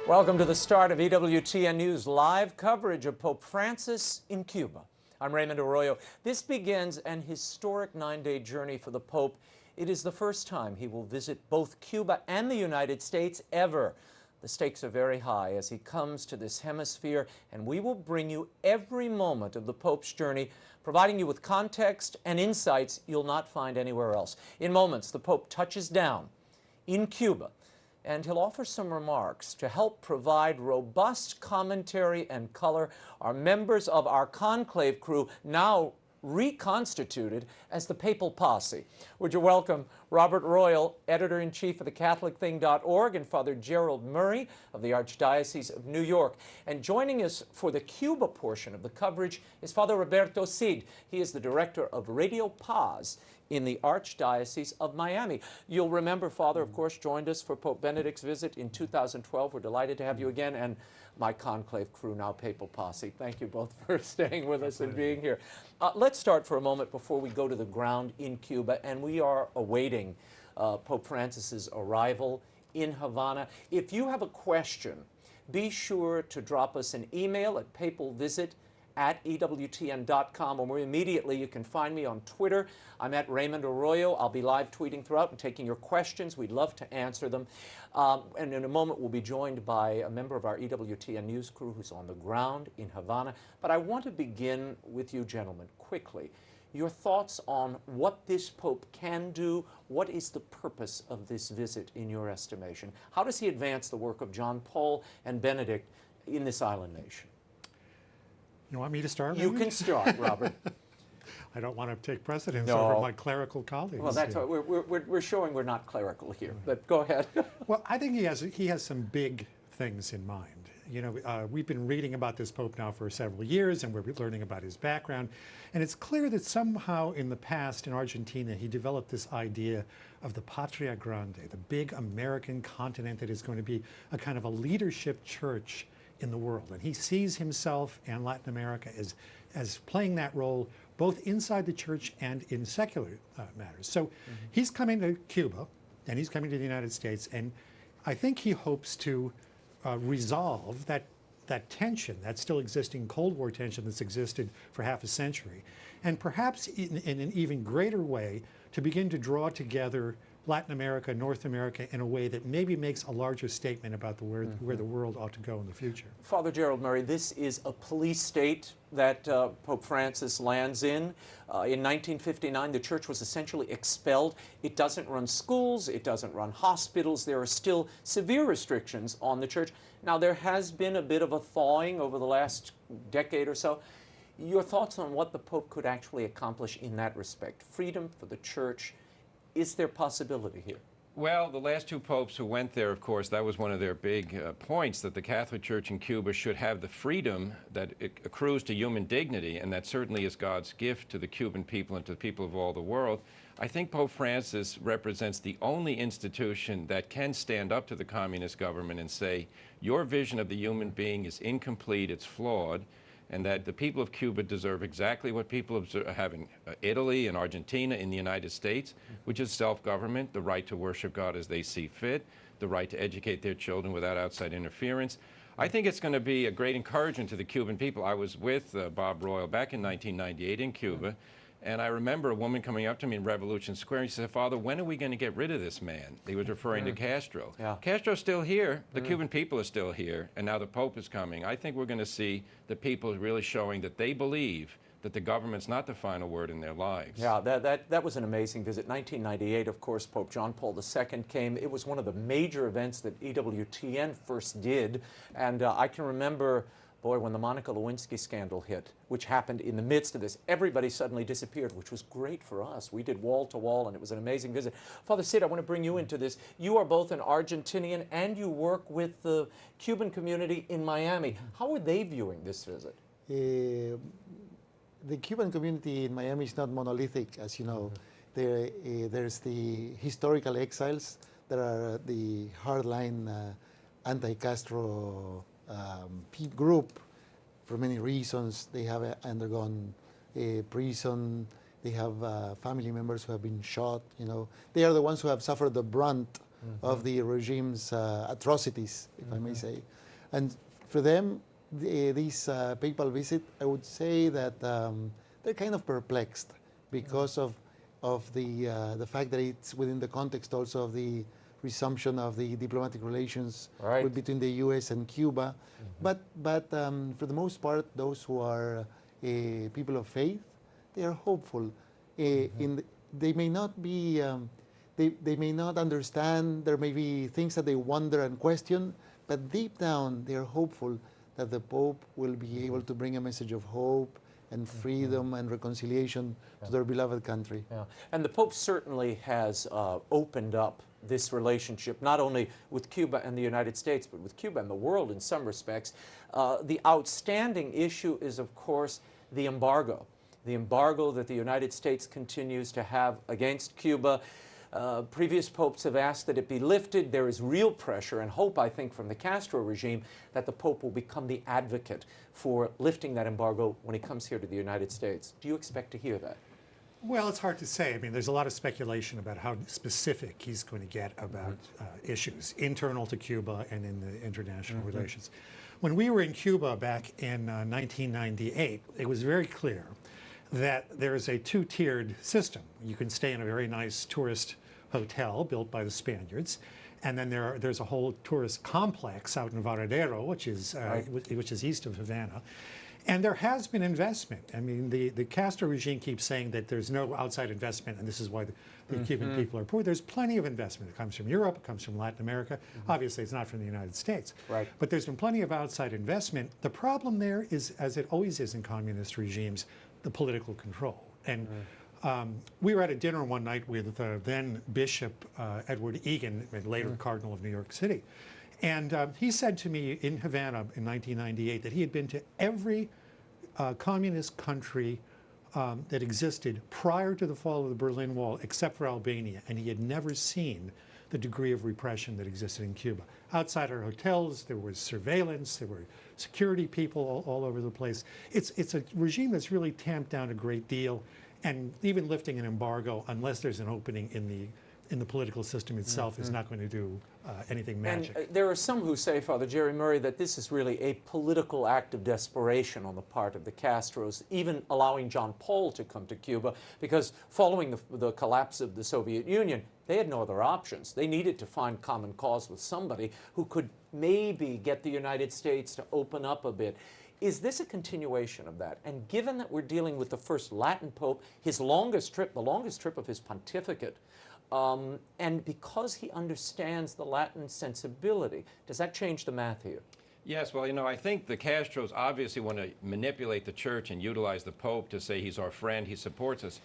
Welcome to the start of EWTN News live coverage of Pope Francis in Cuba. I'm Raymond Arroyo. This begins an historic 9-day journey for the Pope. It is the first time he will visit both Cuba and the United States ever. The stakes are very high as he comes to this hemisphere, and we will bring you every moment of the Pope's journey, providing you with context and insights you'll not find anywhere else. In moments, the Pope touches down in Cuba, and he'll offer some remarks to help provide robust commentary and color. Our members of our conclave crew, now reconstituted as the Papal Posse. Would you welcome Robert Royal, editor-in-chief of thecatholicthing.org, and Father Gerald Murray of the Archdiocese of New York. And joining us for the Cuba portion of the coverage is Father Roberto Cid. He is the director of Radio Paz in the Archdiocese of Miami. You'll remember, Father, of course, joined us for Pope Benedict's visit in 2012. We're delighted to have you again, and my conclave crew, now Papal Posse. Thank you both for staying with us and being here. Let's start for a moment before we go to the ground in Cuba, and we are awaiting Pope Francis's arrival in Havana. If you have a question, be sure to drop us an email at papalvisit@ewtn.com, or immediately you can find me on Twitter. I'm at Raymond Arroyo. I'll be live tweeting throughout and taking your questions. We'd love to answer them. And in a moment, we'll be joined by a member of our EWTN news crew who's on the ground in Havana. But I want to begin with you gentlemen quickly. Your thoughts on what this Pope can do. What is the purpose of this visit in your estimation? How does he advance the work of John Paul and Benedict in this island nation? You want me to start? You can start, Robert. I don't want to take precedence over my clerical colleagues. Well, that's what we're showing we're not clerical here, but go ahead. Well, I think he has some big things in mind. You know, we've been reading about this Pope now for several years, and we're learning about his background. And it's clear that somehow in the past in Argentina, he developed this idea of the Patria Grande, the big American continent that is going to be a kind of a leadership church in the world. And he sees himself and Latin America as playing that role both inside the church and in secular matters. So he's coming to Cuba and he's coming to the United States, and I think he hopes to resolve that tension, that still existing Cold War tension that's existed for half a century, and perhaps in an even greater way to begin to draw together Latin America, North America in a way that maybe makes a larger statement about where the world ought to go in the future. Father Gerald Murray, this is a police state that Pope Francis lands in. In 1959, the church was essentially expelled. It doesn't run schools, it doesn't run hospitals. There are still severe restrictions on the church. Now, there has been a bit of a thawing over the last decade or so. Your thoughts on what the Pope could actually accomplish in that respect? Freedom for the church. Is there possibility here? Well, the last two popes who went there, of course, that was one of their big points, that the Catholic Church in Cuba should have the freedom that accrues to human dignity, and that certainly is God's gift to the Cuban people and to the people of all the world. I think Pope Francis represents the only institution that can stand up to the communist government and say, your vision of the human being is incomplete, it's flawed, and that the people of Cuba deserve exactly what people have in Italy and Argentina, in the United States, which is self-government, the right to worship God as they see fit, the right to educate their children without outside interference. I think it's going to be a great encouragement to the Cuban people. I was with Bob Royal back in 1998 in Cuba, and I remember a woman coming up to me in Revolution Square, and she said, Father, when are we going to get rid of this man? He was referring to Castro. Yeah. Castro's still here. The Cuban people are still here, and now the Pope is coming. I think we're going to see the people really showing that they believe that the government's not the final word in their lives. Yeah, that was an amazing visit. 1998, of course, Pope John Paul II came. It was one of the major events that EWTN first did, and I can remember, boy, when the Monica Lewinsky scandal hit, which happened in the midst of this, everybody suddenly disappeared, which was great for us. We did wall to wall, and it was an amazing visit. Father Cid, I want to bring you into this. You are both an Argentinian, and you work with the Cuban community in Miami. How are they viewing this visit? The Cuban community in Miami is not monolithic, as you know. There's the historical exiles. There are the hardline anti-Castro group. For many reasons, they have undergone prison. They have family members who have been shot. You know, they are the ones who have suffered the brunt of the regime's atrocities, if I may say. And for them, this papal visit, I would say that they're kind of perplexed because of the fact that it's within the context also of the resumption of the diplomatic relations between the U.S. and Cuba. But for the most part, those who are people of faith, they are hopeful. They may not be, they may not understand. There may be things that they wonder and question, but deep down, they are hopeful that the Pope will be able to bring a message of hope and freedom and reconciliation to their beloved country. Yeah. And the Pope certainly has opened up this relationship, not only with Cuba and the United States, but with Cuba and the world in some respects. The outstanding issue is, of course, the embargo that the United States continues to have against Cuba. Previous popes have asked that it be lifted. There is real pressure and hope, I think, from the Castro regime that the Pope will become the advocate for lifting that embargo when he comes here to the United States. Do you expect to hear that? Well, it's hard to say. I mean, there's a lot of speculation about how specific he's going to get about issues internal to Cuba and in the international relations. When we were in Cuba back in 1998, it was very clear that there is a two-tiered system. You can stay in a very nice tourist hotel built by the Spaniards, and then there's a whole tourist complex out in Varadero, which is east of Havana. And there has been investment. I mean, the Castro regime keeps saying that there's no outside investment, and this is why the Cuban people are poor. There's plenty of investment. It comes from Europe, it comes from Latin America. Obviously, it's not from the United States. Right. But there's been plenty of outside investment. The problem there is, as it always is in communist regimes, the political control. And we were at a dinner one night with then Bishop Edward Egan, and later Cardinal of New York City. And he said to me in Havana in 1998 that he had been to every communist country that existed prior to the fall of the Berlin Wall, except for Albania, and he had never seen the degree of repression that existed in Cuba. Outside our hotels, there was surveillance, there were security people all over the place. It's a regime that's really tamped down a great deal, and even lifting an embargo, unless there's an opening in the political system itself, is not going to do anything magic. And there are some who say, Father Jerry Murray, that this is really a political act of desperation on the part of the Castros, even allowing John Paul to come to Cuba, because following the collapse of the Soviet Union, they had no other options. They needed to find common cause with somebody who could maybe get the United States to open up a bit. Is this a continuation of that? And given that we're dealing with the first Latin Pope, his longest trip, the longest trip of his pontificate, and because he understands the Latin sensibility, does that change the math here? Yes, well, you know, I think the Castros obviously want to manipulate the church and utilize the Pope to say he's our friend, he supports us.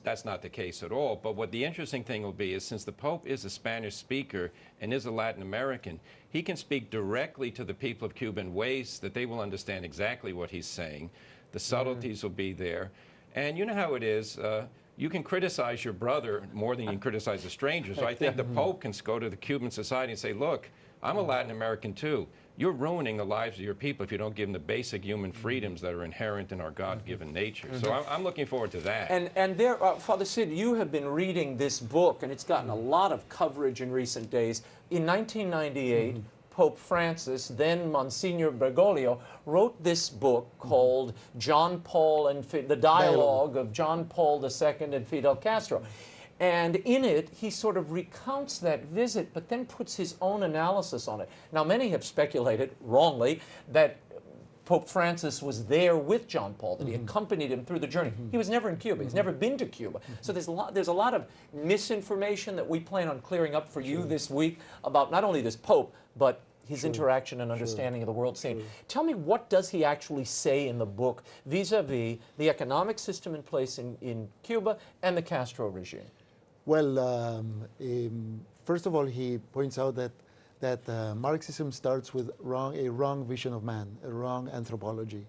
That's not the case at all. But what the interesting thing will be is, since the Pope is a Spanish speaker and is a Latin American, he can speak directly to the people of Cuba in ways that they will understand exactly what he's saying. The subtleties will be there. And you know how it is. You can criticize your brother more than you can criticize a stranger. So I think the Pope can go to the Cuban society and say, look, I'm a Latin American too. You're ruining the lives of your people if you don't give them the basic human freedoms that are inherent in our God-given nature. So I'm looking forward to that. And there, Father Sid, you have been reading this book, and it's gotten a lot of coverage in recent days. In 1998, Pope Francis, then Monsignor Bergoglio, wrote this book called John Paul and the Dialogue of John Paul II and Fidel Castro. And in it, he sort of recounts that visit, but then puts his own analysis on it. Now, many have speculated, wrongly, that Pope Francis was there with John Paul, that he accompanied him through the journey. He was never in Cuba. He's never been to Cuba. So there's a lot of misinformation that we plan on clearing up for you this week about not only this Pope, but his interaction and understanding of the world scene. Tell me, what does he actually say in the book vis-a-vis the economic system in place in Cuba and the Castro regime? Well, first of all, he points out that Marxism starts with a wrong vision of man, a wrong anthropology.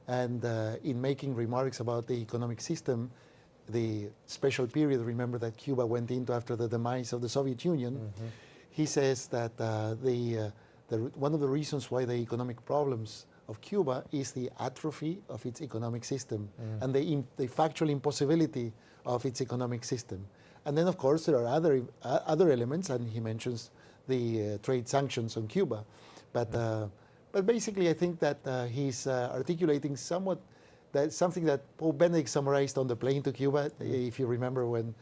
And in making remarks about the economic system, the special period, remember, that Cuba went into after the demise of the Soviet Union, he says that one of the reasons why the economic problems of Cuba is the atrophy of its economic system and the factual impossibility of its economic system. And then, of course, there are other elements, and he mentions the trade sanctions on Cuba. But basically, I think that he's articulating something that Pope Benedict summarized on the plane to Cuba, if you remember when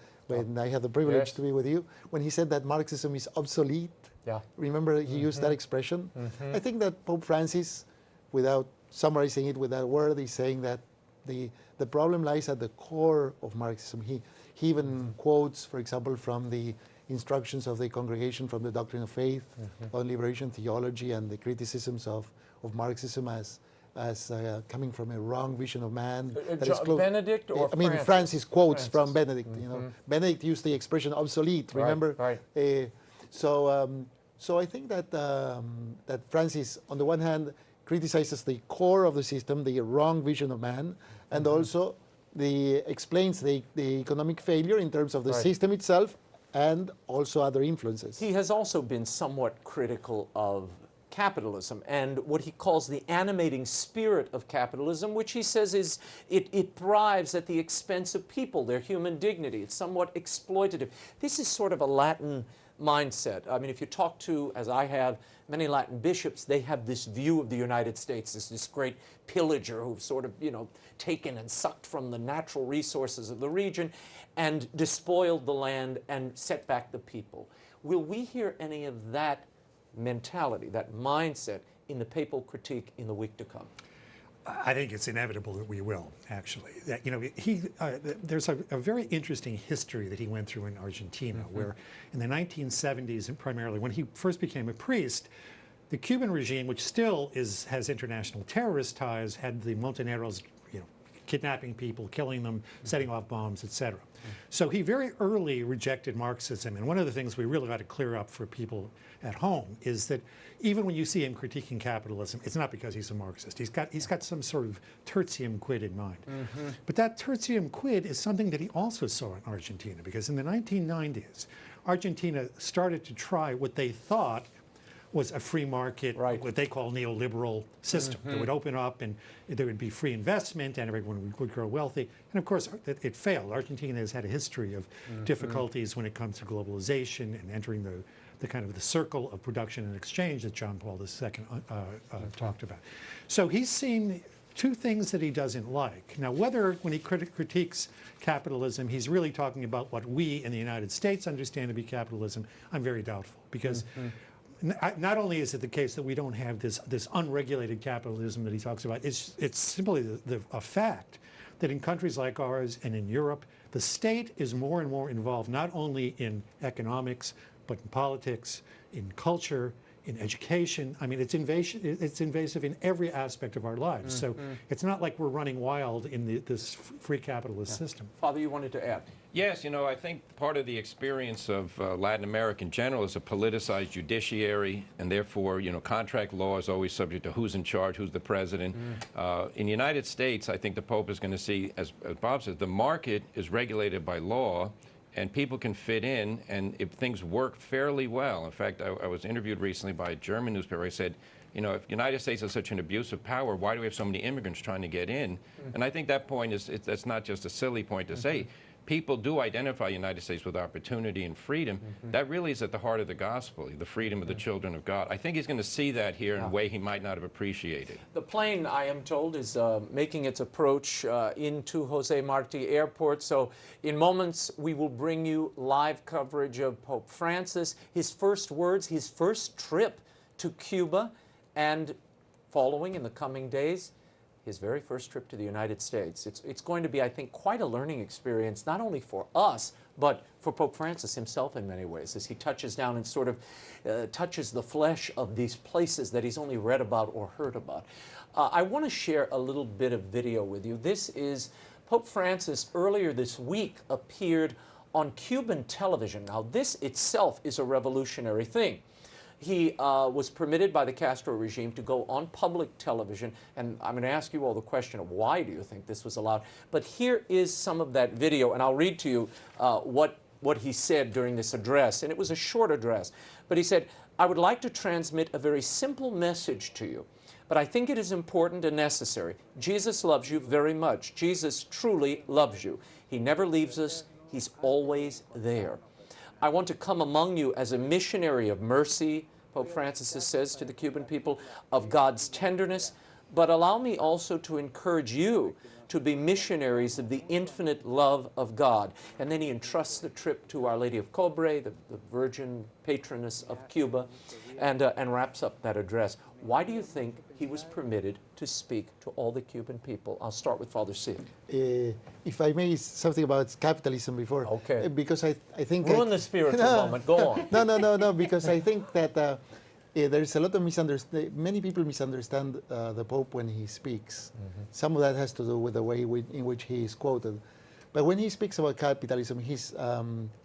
I had the privilege to be with you, when he said that Marxism is obsolete. Yeah. Remember, he used that expression? I think that Pope Francis, without summarizing it with that word, is saying that the problem lies at the core of Marxism. He even quotes, for example, from the instructions of the Congregation from the Doctrine of Faith on liberation theology and the criticisms of Marxism as coming from a wrong vision of man. Benedict or I mean, Francis quotes from Benedict. You know, Benedict used the expression obsolete. Remember? Right. So I think that that Francis, on the one hand, criticizes the core of the system, the wrong vision of man, and also explains the economic failure in terms of the system itself and also other influences. He has also been somewhat critical of capitalism and what he calls the animating spirit of capitalism, which he says it thrives at the expense of people, their human dignity. It's somewhat exploitative. This is sort of a Latin mindset. I mean, if you talk to, as I have, many Latin bishops, they have this view of the United States as this great pillager who've sort of, taken and sucked from the natural resources of the region and despoiled the land and set back the people. Will we hear any of that mentality, that mindset, in the papal critique in the week to come? I think it's inevitable that we will, actually. That, there's a very interesting history that he went through in Argentina, where in the 1970s, and primarily when he first became a priest, the Cuban regime, which still has international terrorist ties, had the Montoneros, kidnapping people, killing them, setting off bombs, etc. So he very early rejected Marxism, and one of the things we really got to clear up for people at home is that even when you see him critiquing capitalism, it's not because he's a Marxist. He's got some sort of tertium quid in mind. But that tertium quid is something that he also saw in Argentina, because in the 1990s, Argentina started to try what they thought was a free market, what they call neoliberal system. That would open up and there would be free investment and everyone would grow wealthy. And of course, it failed. Argentina has had a history of difficulties when it comes to globalization and entering the kind of the circle of production and exchange that John Paul II talked about. So he's seen two things that he doesn't like. Now, whether when he critiques capitalism, he's really talking about what we in the United States understand to be capitalism, I'm very doubtful, because not only is it the case that we don't have this unregulated capitalism that he talks about, it's simply a fact that in countries like ours and in Europe, the state is more and more involved not only in economics, but in politics, in culture, in education. I mean, it's invasive in every aspect of our lives. So it's not like we're running wild in this free capitalist system. Father, you wanted to add? Yes, I think part of the experience of Latin America in general is a politicized judiciary, and therefore, contract law is always subject to who's in charge, who's the president. In the United States, I think the Pope is going to see, as Bob says, the market is regulated by law, and people can fit in, and if things work fairly well. In fact, I was interviewed recently by a German newspaper. I said, if the United States is such an abuse of power, why do we have so many immigrants trying to get in? And I think that point that's not just a silly point to say. People do identify the United States with opportunity and freedom. That really is at the heart of the gospel, the freedom of the children of God. I think he's going to see that here in a way he might not have appreciated. The plane, I am told, is making its approach into Jose Marti Airport. So in moments, we will bring you live coverage of Pope Francis, his first words, his first trip to Cuba, and following in the coming days, his very first trip to the United States. It's going to be, I think, quite a learning experience, not only for us, but for Pope Francis himself in many ways, as he touches down and sort of touches the flesh of these places that he's only read about or heard about. I want to share a little bit of video with you. This is Pope Francis earlier this week appeared on Cuban television. Now, this itself is a revolutionary thing. He was permitted by the Castro regime to go on public television, and I'm going to ask you all the question of why do you think this was allowed. But here is some of that video, and I'll read to you what he said during this address, and it was a short address. But he said, "I would like to transmit a very simple message to you, but I think it is important and necessary. Jesus loves you very much. Jesus truly loves you. He never leaves us. He's always there. I want to come among you as a missionary of mercy, Pope Francis says to the Cuban people, of God's tenderness, but allow me also to encourage you to be missionaries of the infinite love of God. And then he entrusts the trip to Our Lady of Cobre, the Virgin Patroness of Cuba, and wraps up that address. Why do you think he was permitted to speak to all the Cuban people? I'll start with Father Cid. If I may, something about capitalism before. Okay. Because I think... Ruin the spirit for a moment. Go on. No, because I think that there's a lot of misunderstanding. Many people misunderstand the Pope when he speaks. Mm-hmm. Some of that has to do with the way in which he is quoted. But when he speaks about capitalism, he's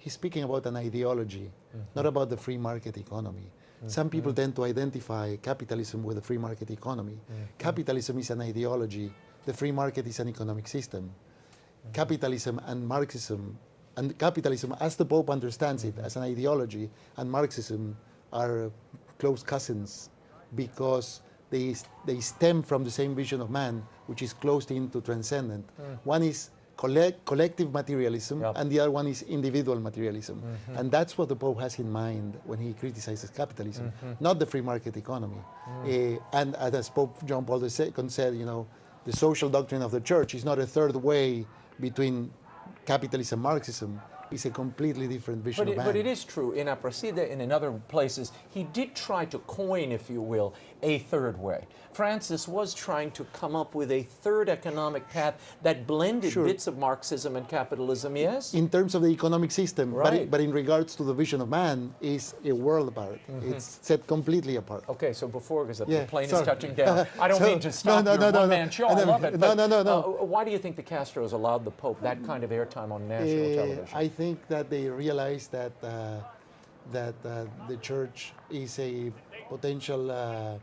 speaking about an ideology, mm-hmm. not about the free market economy. Mm-hmm. Some people tend to identify capitalism with the free market economy. Mm-hmm. Capitalism is an ideology. The free market is an economic system. Mm-hmm. Capitalism and Marxism, and capitalism as the Pope understands it, as an ideology, and Marxism are close cousins because they stem from the same vision of man, which is closed into transcendent. One is collective materialism, and the other one is individual materialism. Mm-hmm. And that's what the Pope has in mind when he criticizes capitalism, not the free market economy. And as Pope John Paul II said, you know, the social doctrine of the Church is not a third way between capitalism and Marxism. It's a completely different vision of man. But it is true, in Aparecida and in other places, he did try to coin, if you will, a third way. Francis was trying to come up with a third economic path that blended bits of Marxism and capitalism, yes? In terms of the economic system, right. but in regards to the vision of man, is a world apart. Mm-hmm. It's set completely apart. Okay, so before, because the plane is touching down, I don't mean to stop your one-man show, I love it. No. Why do you think the Castros allowed the Pope that kind of airtime on national television? I think that they realized that the Church is a potential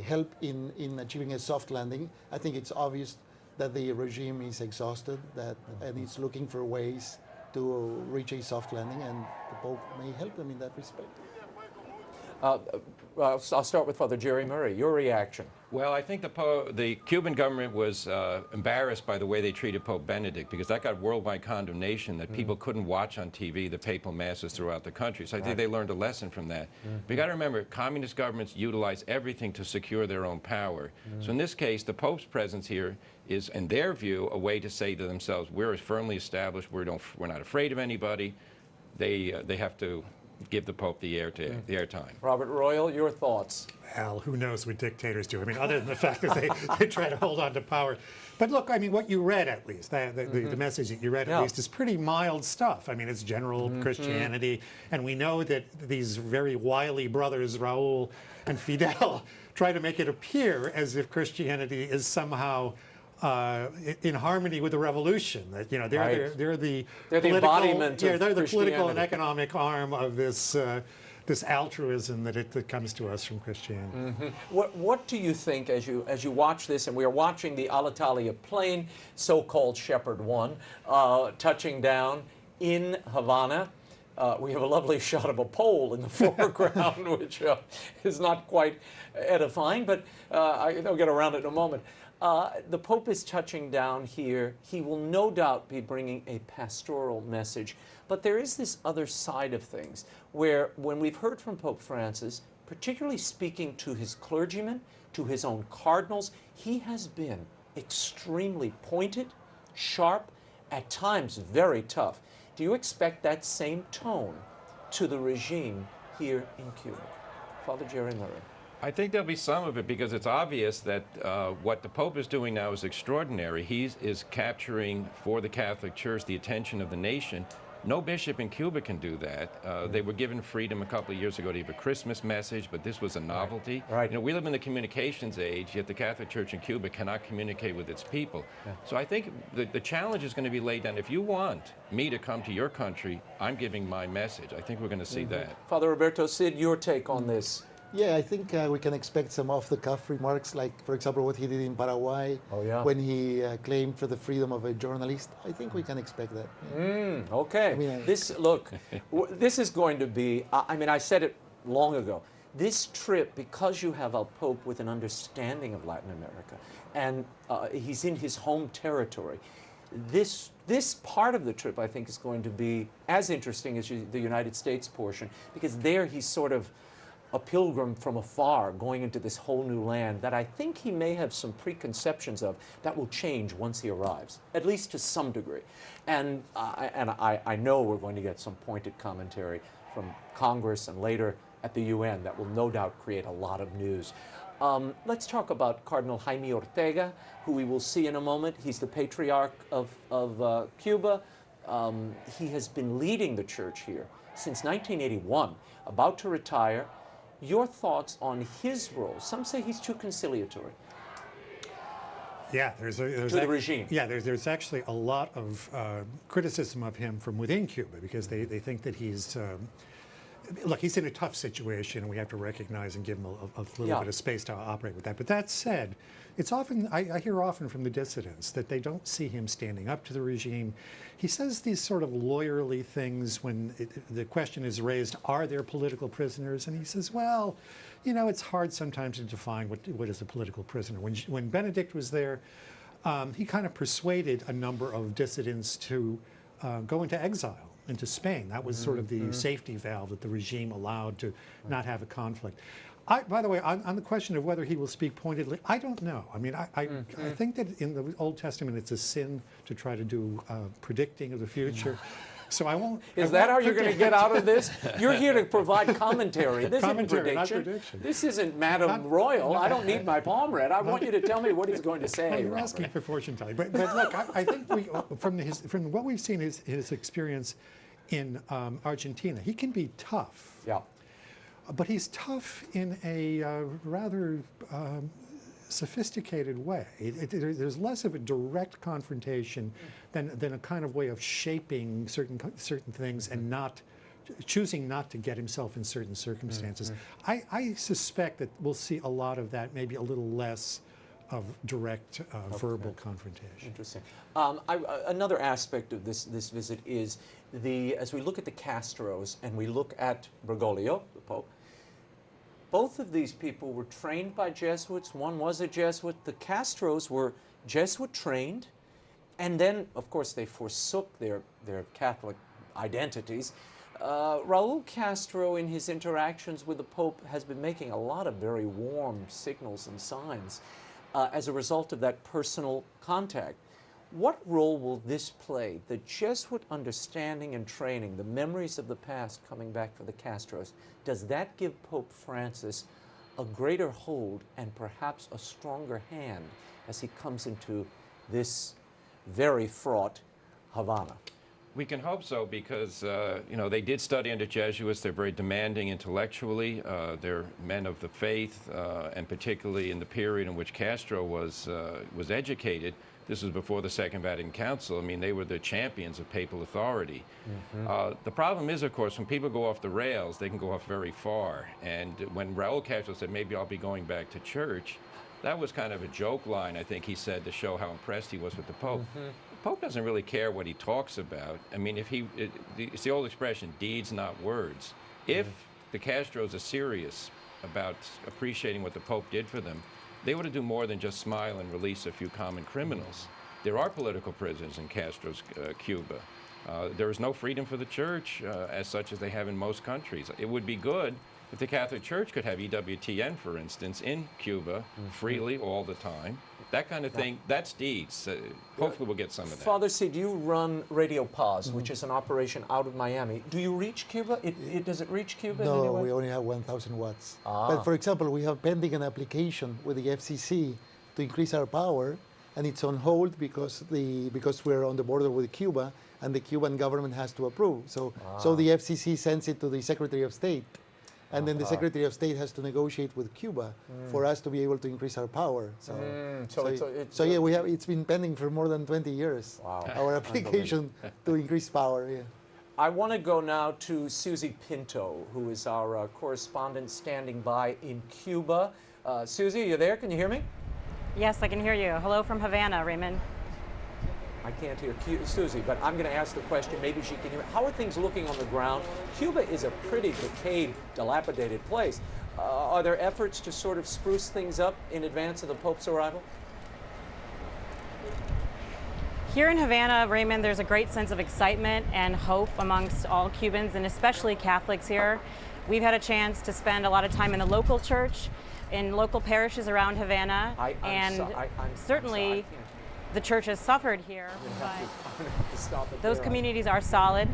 help in achieving a soft landing. I think it's obvious that the regime is exhausted, and it's looking for ways to reach a soft landing, and the Pope may help them in that respect. I'll start with Father Jerry Murray. Your reaction? Well, I think the Cuban government was embarrassed by the way they treated Pope Benedict, because that got worldwide condemnation that people couldn't watch on TV the papal masses throughout the country. So I think they learned a lesson from that. But you got to remember, communist governments utilize everything to secure their own power. So in this case, the Pope's presence here is, in their view, a way to say to themselves, we're firmly established, we're not afraid of anybody. They have to give the Pope the airtime. Robert Royal, your thoughts? Well, who knows what dictators do? I mean, other than the fact that they try to hold on to power. But look, I mean, what you read at least, the message that you read at least is pretty mild stuff. I mean, it's general Christianity. And we know that these very wily brothers, Raul and Fidel, try to make it appear as if Christianity is somehow in harmony with the revolution. That, you know, they're the embodiment of they're the political and economic arm of this this altruism that comes to us from Christianity. What do you think as you watch this, and we are watching the Alitalia plane, so-called Shepherd 1, touching down in Havana? We have a lovely shot of a pole in the foreground, which is not quite edifying, but I'll get around it in a moment. The Pope is touching down here. He will no doubt be bringing a pastoral message. But there is this other side of things where, when we've heard from Pope Francis, particularly speaking to his clergymen, to his own cardinals, he has been extremely pointed, sharp, at times very tough. Do you expect that same tone to the regime here in Cuba? Father Jerry Murray. I think there'll be some of it, because it's obvious that what the Pope is doing now is extraordinary. He is capturing for the Catholic Church the attention of the nation. No bishop in Cuba can do that. They were given freedom a couple of years ago to give a Christmas message, but this was a novelty. Right. You know, we live in the communications age, yet the Catholic Church in Cuba cannot communicate with its people. So I think the challenge is going to be laid down. If you want me to come to your country, I'm giving my message. I think we're going to see that. Father Roberto Cid, your take on this? Yeah, I think we can expect some off-the-cuff remarks, like, for example, what he did in Paraguay when he claimed for the freedom of a journalist. I think we can expect that. Okay. I mean, this is going to be, I mean, I said it long ago. This trip, because you have a Pope with an understanding of Latin America, and he's in his home territory, this This part of the trip, I think, is going to be as interesting as the United States portion, because there he's sort of a pilgrim from afar going into this whole new land that I think he may have some preconceptions of that will change once he arrives, at least to some degree. And I know we're going to get some pointed commentary from Congress and later at the UN that will no doubt create a lot of news. Let's talk about Cardinal Jaime Ortega, who we will see in a moment. He's the Patriarch of Cuba. He has been leading the church here since 1981, about to retire. Your thoughts on his role? Some say he's too conciliatory. Yeah, there's to the regime. Yeah, there's actually a lot of criticism of him from within Cuba, because they think that he's look, he's in a tough situation, and we have to recognize and give him a little bit of space to operate with that. But that said, it's often, I hear often from the dissidents that they don't see him standing up to the regime. He says these sort of lawyerly things when the question is raised, are there political prisoners? And he says, well, you know, it's hard sometimes to define what is a political prisoner. When Benedict was there, he kind of persuaded a number of dissidents to go into exile into Spain. That was sort of the safety valve that the regime allowed to not have a conflict. By the way, on the question of whether he will speak pointedly, I don't know. I mean, I think that in the Old Testament it's a sin to try to do predicting of the future. So I won't. Is that how you're going to get out of this? You're here to provide commentary. This isn't prediction. Not prediction. This isn't Madame Royal. I don't need my palm read. I want you to tell me what he's going to say. Well, you're asking for fortune telling. But look, I think from what we've seen his experience in Argentina, he can be tough. Yeah. But he's tough in a rather sophisticated way. There's less of a direct confrontation than a kind of way of shaping certain things and not choosing not to get himself in certain circumstances. I suspect that we'll see a lot of that, maybe a little less of direct verbal confrontation. Interesting. Another aspect of this visit is as we look at the Castros and we look at Bergoglio, the Pope, both of these people were trained by Jesuits. One was a Jesuit. The Castros were Jesuit trained, and then, of course, they forsook their Catholic identities. Raul Castro, in his interactions with the Pope, has been making a lot of very warm signals and signs as a result of that personal contact. What role will this play? The Jesuit understanding and training, the memories of the past coming back for the Castros, does that give Pope Francis a greater hold and perhaps a stronger hand as he comes into this very fraught Havana? We can hope so, because you know, they did study under Jesuits. They're very demanding intellectually. They're men of the faith, and particularly in the period in which Castro was educated. This was before the Second Vatican Council. I mean, they were the champions of papal authority. The problem is, of course, when people go off the rails, they can go off very far. And when Raul Castro said, maybe I'll be going back to church, that was kind of a joke line, I think he said, to show how impressed he was with the Pope. The Pope doesn't really care what he talks about. I mean, it's the old expression, deeds, not words. If the Castros are serious about appreciating what the Pope did for them, they ought to do more than just smile and release a few common criminals. There are political prisoners in Castro's Cuba. There is no freedom for the church as such as they have in most countries. It would be good if the Catholic Church could have EWTN, for instance, in Cuba freely all the time. That kind of thing, that's deeds. Hopefully we'll get some of that. Father Cid, you run Radio Paz, which is an operation out of Miami. Do you reach Cuba? Does it reach Cuba in any No, way? we only have 1,000 watts. But for example, we have pending an application with the FCC to increase our power, and it's on hold because we're on the border with Cuba, and the Cuban government has to approve. So the FCC sends it to the Secretary of State. And then the Secretary of State has to negotiate with Cuba for us to be able to increase our power. So yeah, it's been pending for more than 20 years. Wow. Our application to increase power. Yeah. I want to go now to Susie Pinto, who is our correspondent standing by in Cuba. Susie, are you there? Can you hear me? Yes, I can hear you. Hello from Havana, Raymond. I can't hear Susie, but I'm going to ask the question. Maybe she can hear. How are things looking on the ground? Cuba is a pretty decayed, dilapidated place. Are there efforts to sort of spruce things up in advance of the Pope's arrival? Here in Havana, Raymond, there's a great sense of excitement and hope amongst all Cubans, and especially Catholics here. We've had a chance to spend a lot of time in the local church, in local parishes around Havana, certainly the church has suffered here, but those communities are solid.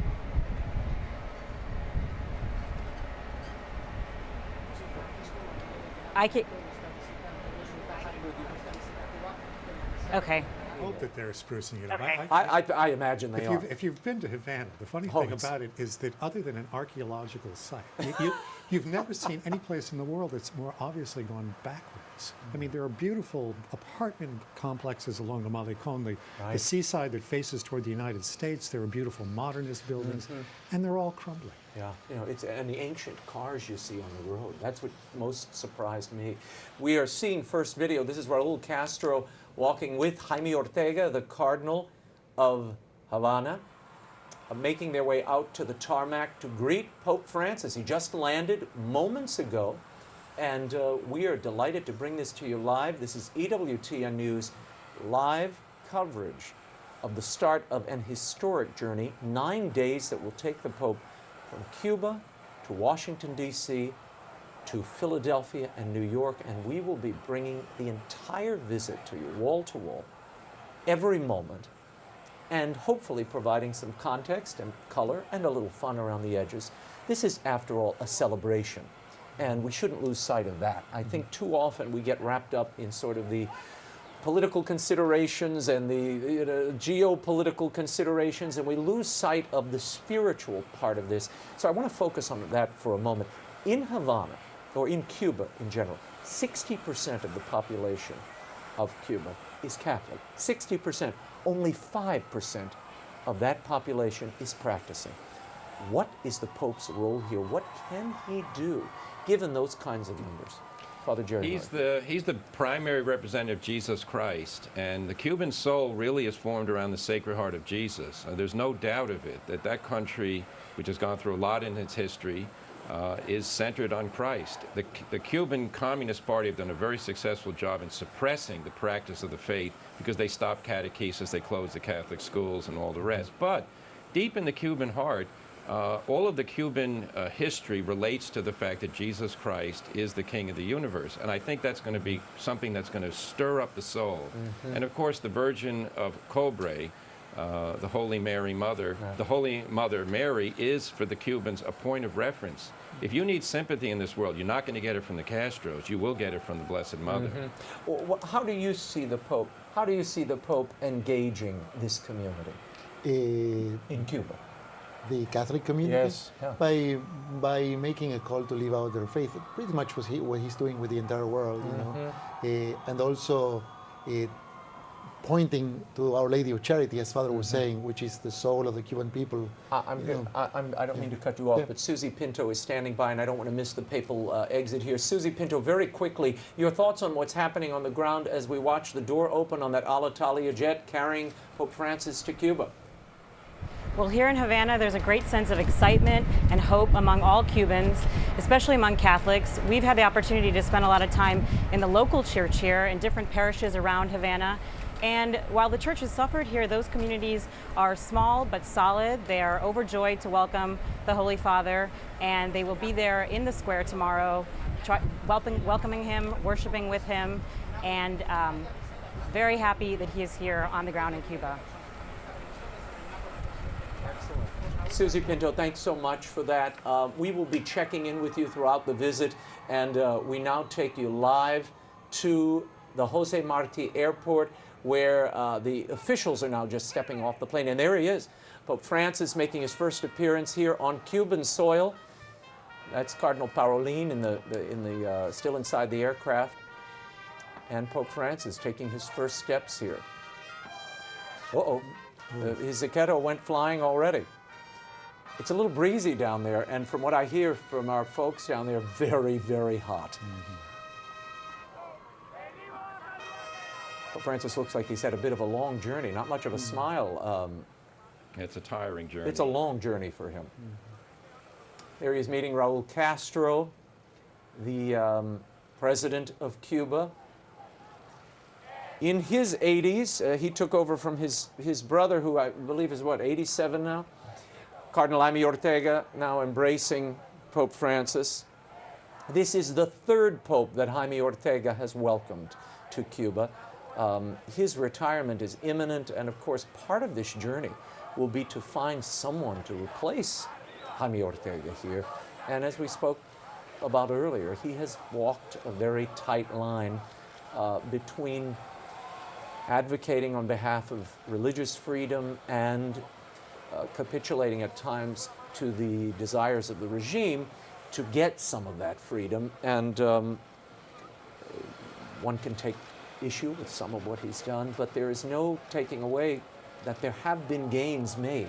Okay. I hope that they're sprucing it up. Okay. I imagine they are. If you've been to Havana, the funny thing about it is that other than an archaeological site, you've never seen any place in the world that's more obviously gone backwards. I mean, there are beautiful apartment complexes along the Malecón, the seaside that faces toward the United States. There are beautiful modernist buildings, and they're all crumbling. Yeah, you know, and the ancient cars you see on the road. That's what most surprised me. We are seeing first video. This is Raúl Castro walking with Jaime Ortega, the Cardinal of Havana, making their way out to the tarmac to greet Pope Francis. He just landed moments ago, and we are delighted to bring this to you live. This is EWTN News live coverage of the start of an historic journey, 9 days that will take the Pope from Cuba to Washington, D.C., to Philadelphia and New York, and we will be bringing the entire visit to you, wall to wall, every moment, and hopefully providing some context and color and a little fun around the edges. This is, after all, a celebration, and we shouldn't lose sight of that. I think too often we get wrapped up in sort of the political considerations and the geopolitical considerations, and we lose sight of the spiritual part of this. So I want to focus on that for a moment. In Havana, or in Cuba in general, 60% of the population of Cuba is Catholic. 60%. Only 5% of that population is practicing. What is the Pope's role here? What can he do, given those kinds of numbers? Father Jerry. He's the primary representative of Jesus Christ, and the Cuban soul really is formed around the Sacred Heart of Jesus. There's no doubt of it that that country, which has gone through a lot in its history, is centered on Christ. The Cuban Communist Party have done a very successful job in suppressing the practice of the faith because they stopped catechesis, they closed the Catholic schools and all the rest. But deep in the Cuban heart, all of the Cuban history relates to the fact that Jesus Christ is the King of the universe. And I think that's going to be something that's going to stir up the soul. And of course, the Virgin of Cobre, the Holy Mary Mother, the Holy Mother Mary is, for the Cubans, a point of reference. If you need sympathy in this world, you're not going to get it from the Castros. You will get it from the Blessed Mother. Well, how do you see the Pope? How do you see the Pope engaging this community in Cuba? The Catholic community? Yes. Yeah. By making a call to live out their faith. Pretty much what he's doing with the entire world, you know. And also pointing to Our Lady of Charity, as Father was saying, which is the soul of the Cuban people. I don't mean to cut you off, but Susie Pinto is standing by, and I don't want to miss the papal exit here. Susie Pinto, very quickly, your thoughts on what's happening on the ground as we watch the door open on that Alitalia jet carrying Pope Francis to Cuba? Well, here in Havana, there's a great sense of excitement and hope among all Cubans, especially among Catholics. We've had the opportunity to spend a lot of time in the local church here in different parishes around Havana. And while the church has suffered here, those communities are small but solid. They are overjoyed to welcome the Holy Father, and they will be there in the square tomorrow, welcoming him, worshiping with him, and very happy that he is here on the ground in Cuba. Susie Pinto, thanks so much for that. We will be checking in with you throughout the visit, and we now take you live to the Jose Marti Airport, where the officials are now just stepping off the plane. And there he is, Pope Francis making his first appearance here on Cuban soil. That's Cardinal Parolin still inside the aircraft. And Pope Francis taking his first steps here. Uh-oh, his Zucchetto went flying already. It's a little breezy down there, and from what I hear from our folks down there, very, very hot. Pope Francis looks like he's had a bit of a long journey, not much of a smile. It's a tiring journey. It's a long journey for him. There he is meeting Raúl Castro, the president of Cuba. In his 80s, he took over from his brother, who I believe is, what, 87 now? Cardinal Jaime Ortega, now embracing Pope Francis. This is the third pope that Jaime Ortega has welcomed to Cuba. His retirement is imminent, and of course, part of this journey will be to find someone to replace Jaime Ortega here. And as we spoke about earlier, he has walked a very tight line between advocating on behalf of religious freedom and capitulating at times to the desires of the regime to get some of that freedom. And one can take issue with some of what he's done, but there is no taking away that there have been gains made.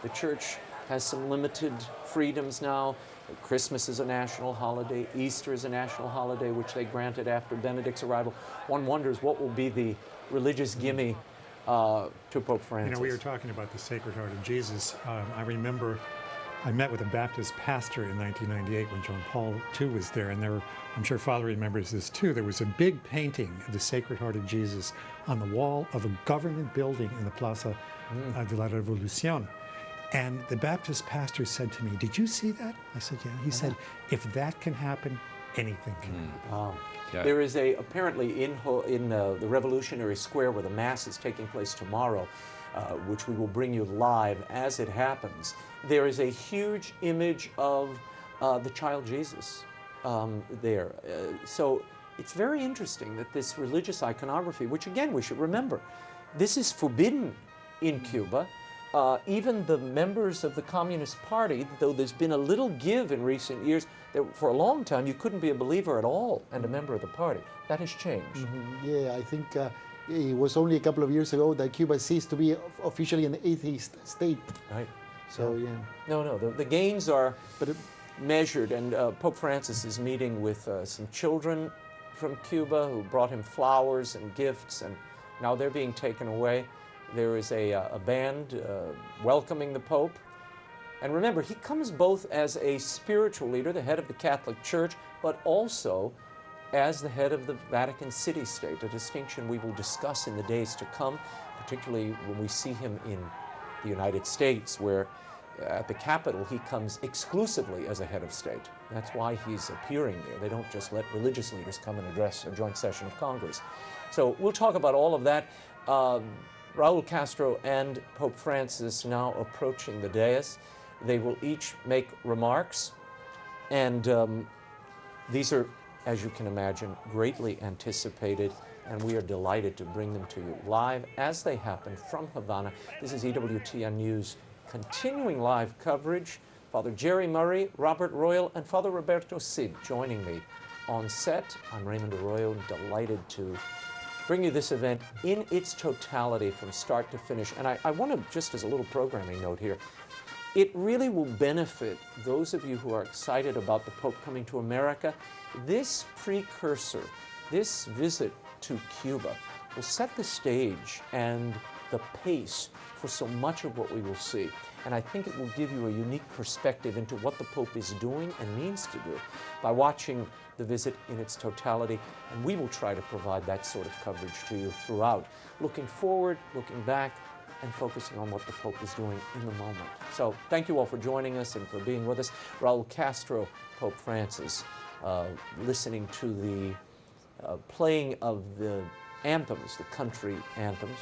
The church has some limited freedoms now. Christmas is a national holiday. Easter is a national holiday, which they granted after Benedict's arrival. One wonders what will be the religious gimme to Pope Francis. You know, we were talking about the Sacred Heart of Jesus. I remember I met with a Baptist pastor in 1998 when John Paul II was there, and I'm sure Father remembers this too, there was a big painting of the Sacred Heart of Jesus on the wall of a government building in the Plaza de la Revolución. And the Baptist pastor said to me, "Did you see that?" I said, "Yeah." He said, "If that can happen, anything can happen." Wow. Yeah. There is apparently in the Revolutionary Square, where the Mass is taking place tomorrow, which we will bring you live as it happens, there is a huge image of the child Jesus there. So it's very interesting that this religious iconography, which again we should remember, this is forbidden in Cuba. Even the members of the Communist Party, though there's been a little give in recent years, that for a long time you couldn't be a believer at all and a member of the party. That has changed. Yeah, I think it was only a couple of years ago that Cuba ceased to be officially an atheist state. Right. So, yeah. No, the gains are measured, and Pope Francis is meeting with some children from Cuba who brought him flowers and gifts, and now they're being taken away. There is a band welcoming the Pope. And remember, he comes both as a spiritual leader, the head of the Catholic Church, but also as the head of the Vatican city-state, a distinction we will discuss in the days to come, particularly when we see him in the United States, where at the Capitol he comes exclusively as a head of state. That's why he's appearing there. They don't just let religious leaders come and address a joint session of Congress. So we'll talk about all of that. Raul Castro and Pope Francis now approaching the dais. They will each make remarks, and these are, as you can imagine, greatly anticipated, and we are delighted to bring them to you live as they happen from Havana. This is EWTN News continuing live coverage. Father Jerry Murray, Robert Royal, and Father Roberto Cid joining me on set. I'm Raymond Arroyo, delighted to bring you this event in its totality from start to finish. And I want to, just as a little programming note here, it really will benefit those of you who are excited about the Pope coming to America. This precursor, this visit to Cuba, will set the stage and the pace for so much of what we will see. And I think it will give you a unique perspective into what the Pope is doing and means to do by watching the visit in its totality. And we will try to provide that sort of coverage to you throughout, looking forward, looking back, and focusing on what the Pope is doing in the moment. So thank you all for joining us and for being with us. Raul Castro, Pope Francis, listening to the playing of the anthems, the country anthems,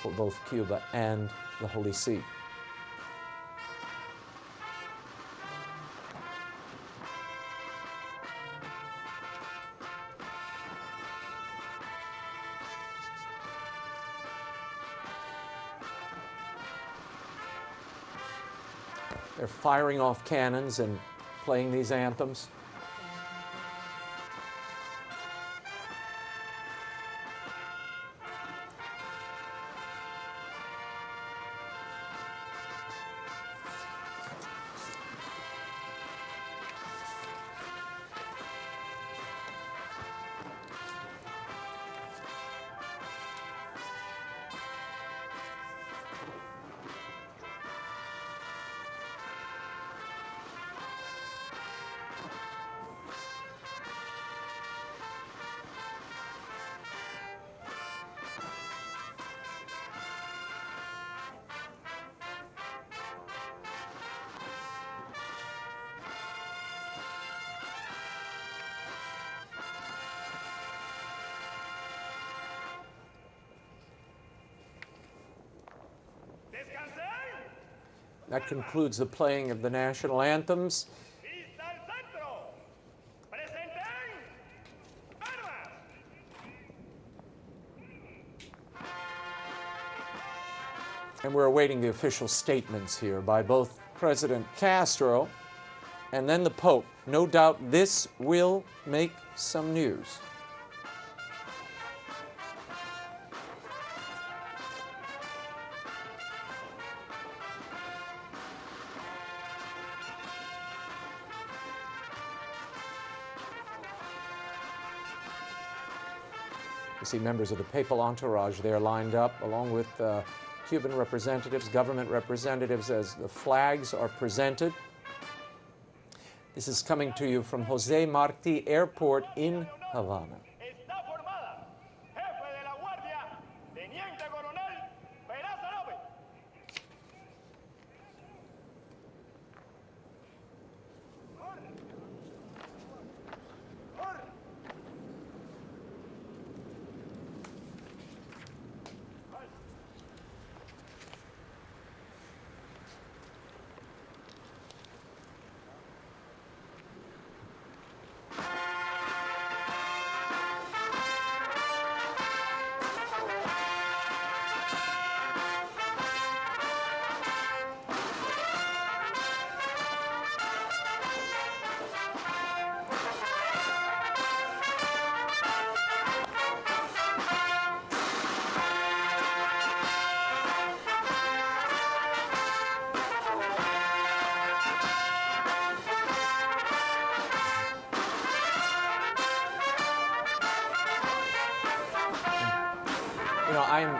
for both Cuba and the Holy See. They're firing off cannons and playing these anthems. That concludes the playing of the national anthems. And we're awaiting the official statements here by both President Castro and then the Pope. No doubt this will make some news. You see members of the papal entourage there lined up, along with Cuban representatives, government representatives, as the flags are presented. This is coming to you from Jose Marti Airport in Havana.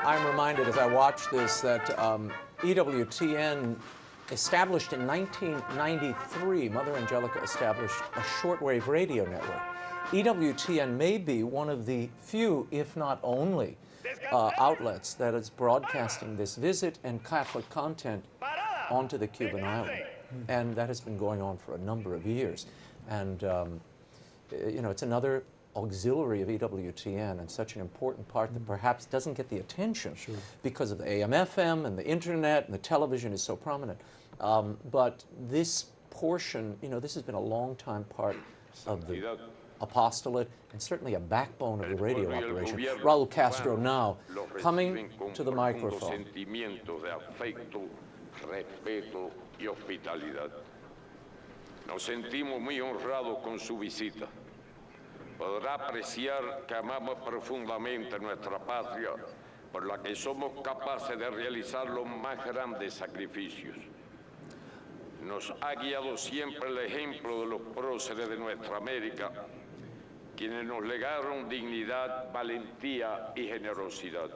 I'm reminded as I watch this that EWTN, established in 1993, Mother Angelica established a shortwave radio network. EWTN may be one of the few, if not only, outlets that is broadcasting this visit and Catholic content onto the Cuban island. And that has been going on for a number of years. And, you know, it's another auxiliary of EWTN and such an important part that perhaps doesn't get the attention because of the AM/FM and the internet and the television is so prominent. But this portion, you know, this has been a long time part of the apostolate and certainly a backbone of the radio operation. Raul Castro now coming to the microphone. Nos sentimos muy honrados con su visita. Podrá apreciar que amamos profundamente nuestra patria, por la que somos capaces de realizar los más grandes sacrificios. Nos ha guiado siempre el ejemplo de los próceres de nuestra América, quienes nos legaron dignidad, valentía y generosidad.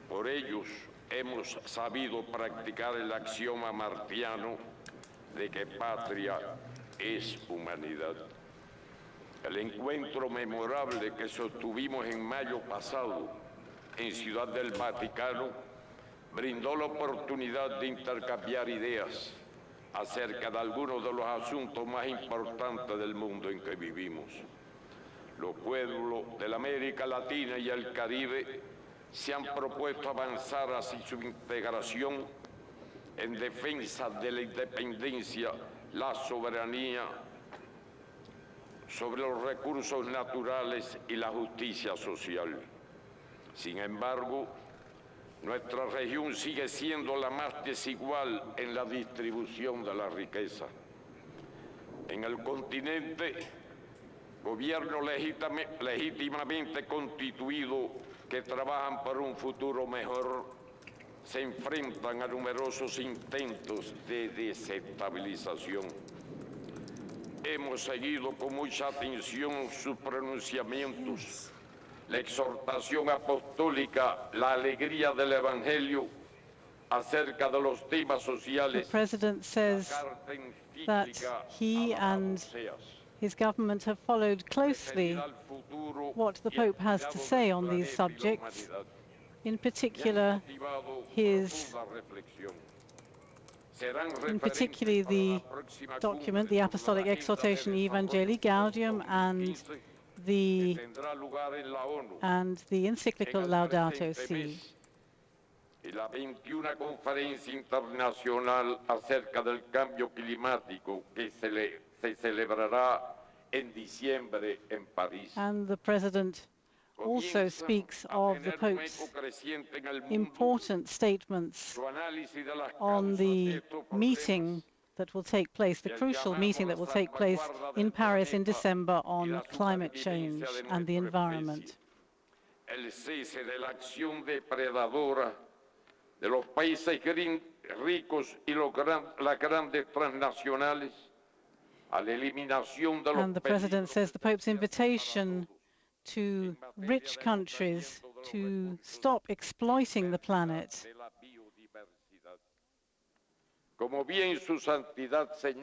Por ellos hemos sabido practicar el axioma martiano de que patria es humanidad. El encuentro memorable que sostuvimos en mayo pasado en Ciudad del Vaticano brindó la oportunidad de intercambiar ideas acerca de algunos de los asuntos más importantes del mundo en que vivimos. Los pueblos de la América Latina y el Caribe se han propuesto avanzar hacia su integración en defensa de la independencia, la soberanía sobre los recursos naturales y la justicia social. Sin embargo, nuestra región sigue siendo la más desigual en la distribución de la riqueza. En el continente, gobiernos legítimamente constituidos que trabajan por un futuro mejor se enfrentan a numerosos intentos de desestabilización. Hemos seguido con mucha atención sus pronunciamientos, la exhortación apostólica, la alegría del Evangelio acerca de los temas sociales. The President says that he and his government have followed closely what the Pope has to say on these subjects, in particular the document, the Apostolic Exhortation Evangelii Gaudium, and the encyclical Laudato Si. y la 21 conferencia internacional acerca del cambio climático que se celebrará en diciembre en París. And the President also speaks of the Pope's important statements on the meeting that will take place, the crucial meeting that will take place in Paris in December on climate change and the environment. El cese de la acción depredadora de los países ricos y las grandes transnacionales a la eliminación de los And the President says the Pope's invitation to rich countries to stop exploiting the planet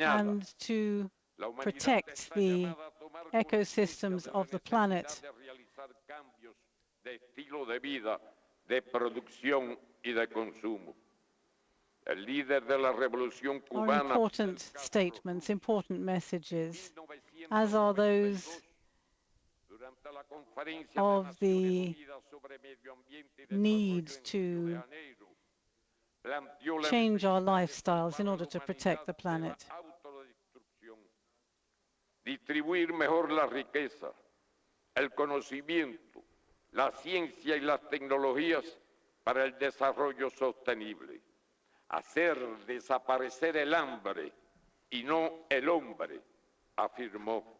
and to protect the ecosystems of the planet. Are important statements, important messages, as are those of the need to change our lifestyles in order to protect the planet. Distribuir mejor la riqueza, el conocimiento, la ciencia y las tecnologías para el desarrollo sostenible. Hacer desaparecer el hambre y no el hombre, afirmó.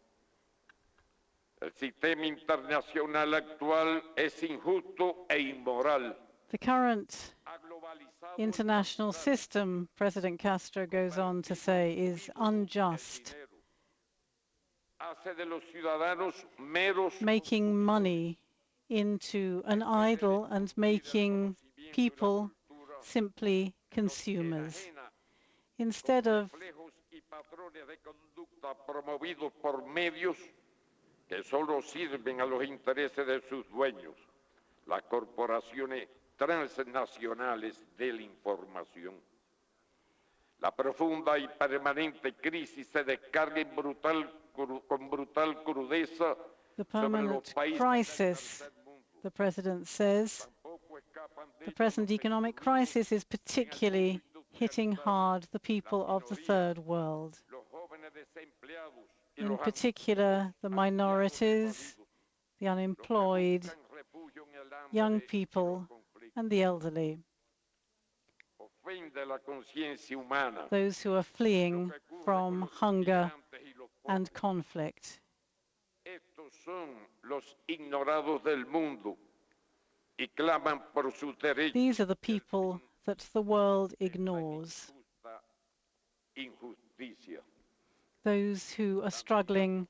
El sistema internacional actual es injusto e inmoral. The current international system, President Castro goes on to say, is unjust, making money into an idol and making people simply consumers. Instead of que solo sirven a los intereses de sus dueños, las corporaciones transnacionales de la información. La profunda y permanente crisis se descarga con brutal crudeza the sobre los permanent países crisis, the President says. The present economic crisis is particularly hitting hard the people of the third world. In particular, the minorities, the unemployed, young people, and the elderly. Those who are fleeing from hunger and conflict. Estos son los ignorados del mundo y claman por sus derechos. These are the people that the world ignores. Injusticia. Those who are struggling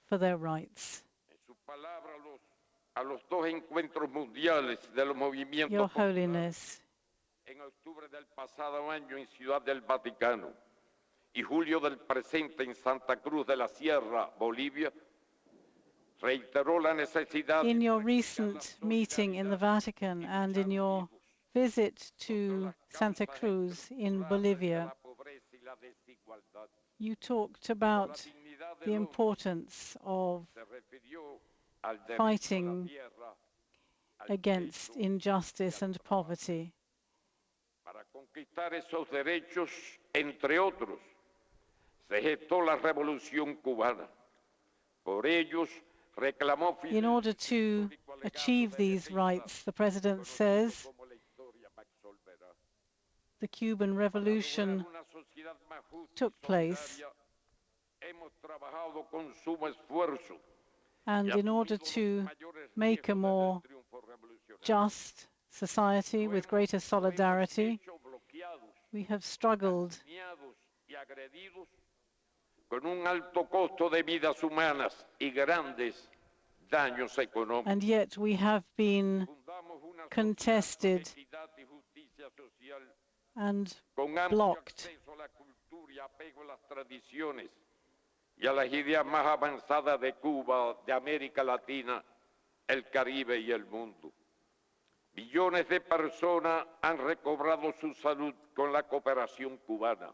for their rights. En su palabra a los dos encuentros mundiales de los movimientos Your Holiness, en octubre del pasado año en Ciudad del Vaticano y julio del presente en Santa Cruz de la Sierra, Bolivia, reiteró la necesidad. in your recent meeting in the Vatican and in your visit to Santa Cruz in Bolivia, you talked about the importance of fighting against injustice and poverty. Para conquistar esos derechos, entre otros, se gestó la Revolución Cubana. Por ellos, reclamó. In order to achieve these rights, the President says, the Cuban Revolution took place, and in order to make a more just society with greater solidarity, we have struggled con un alto costo de vidas humanas y grandes daños económicos. and yet we have been contested and blocked. Y a las ideas más avanzadas de Cuba, de América Latina, el Caribe y el mundo. Millones de personas han recobrado su salud con la cooperación cubana.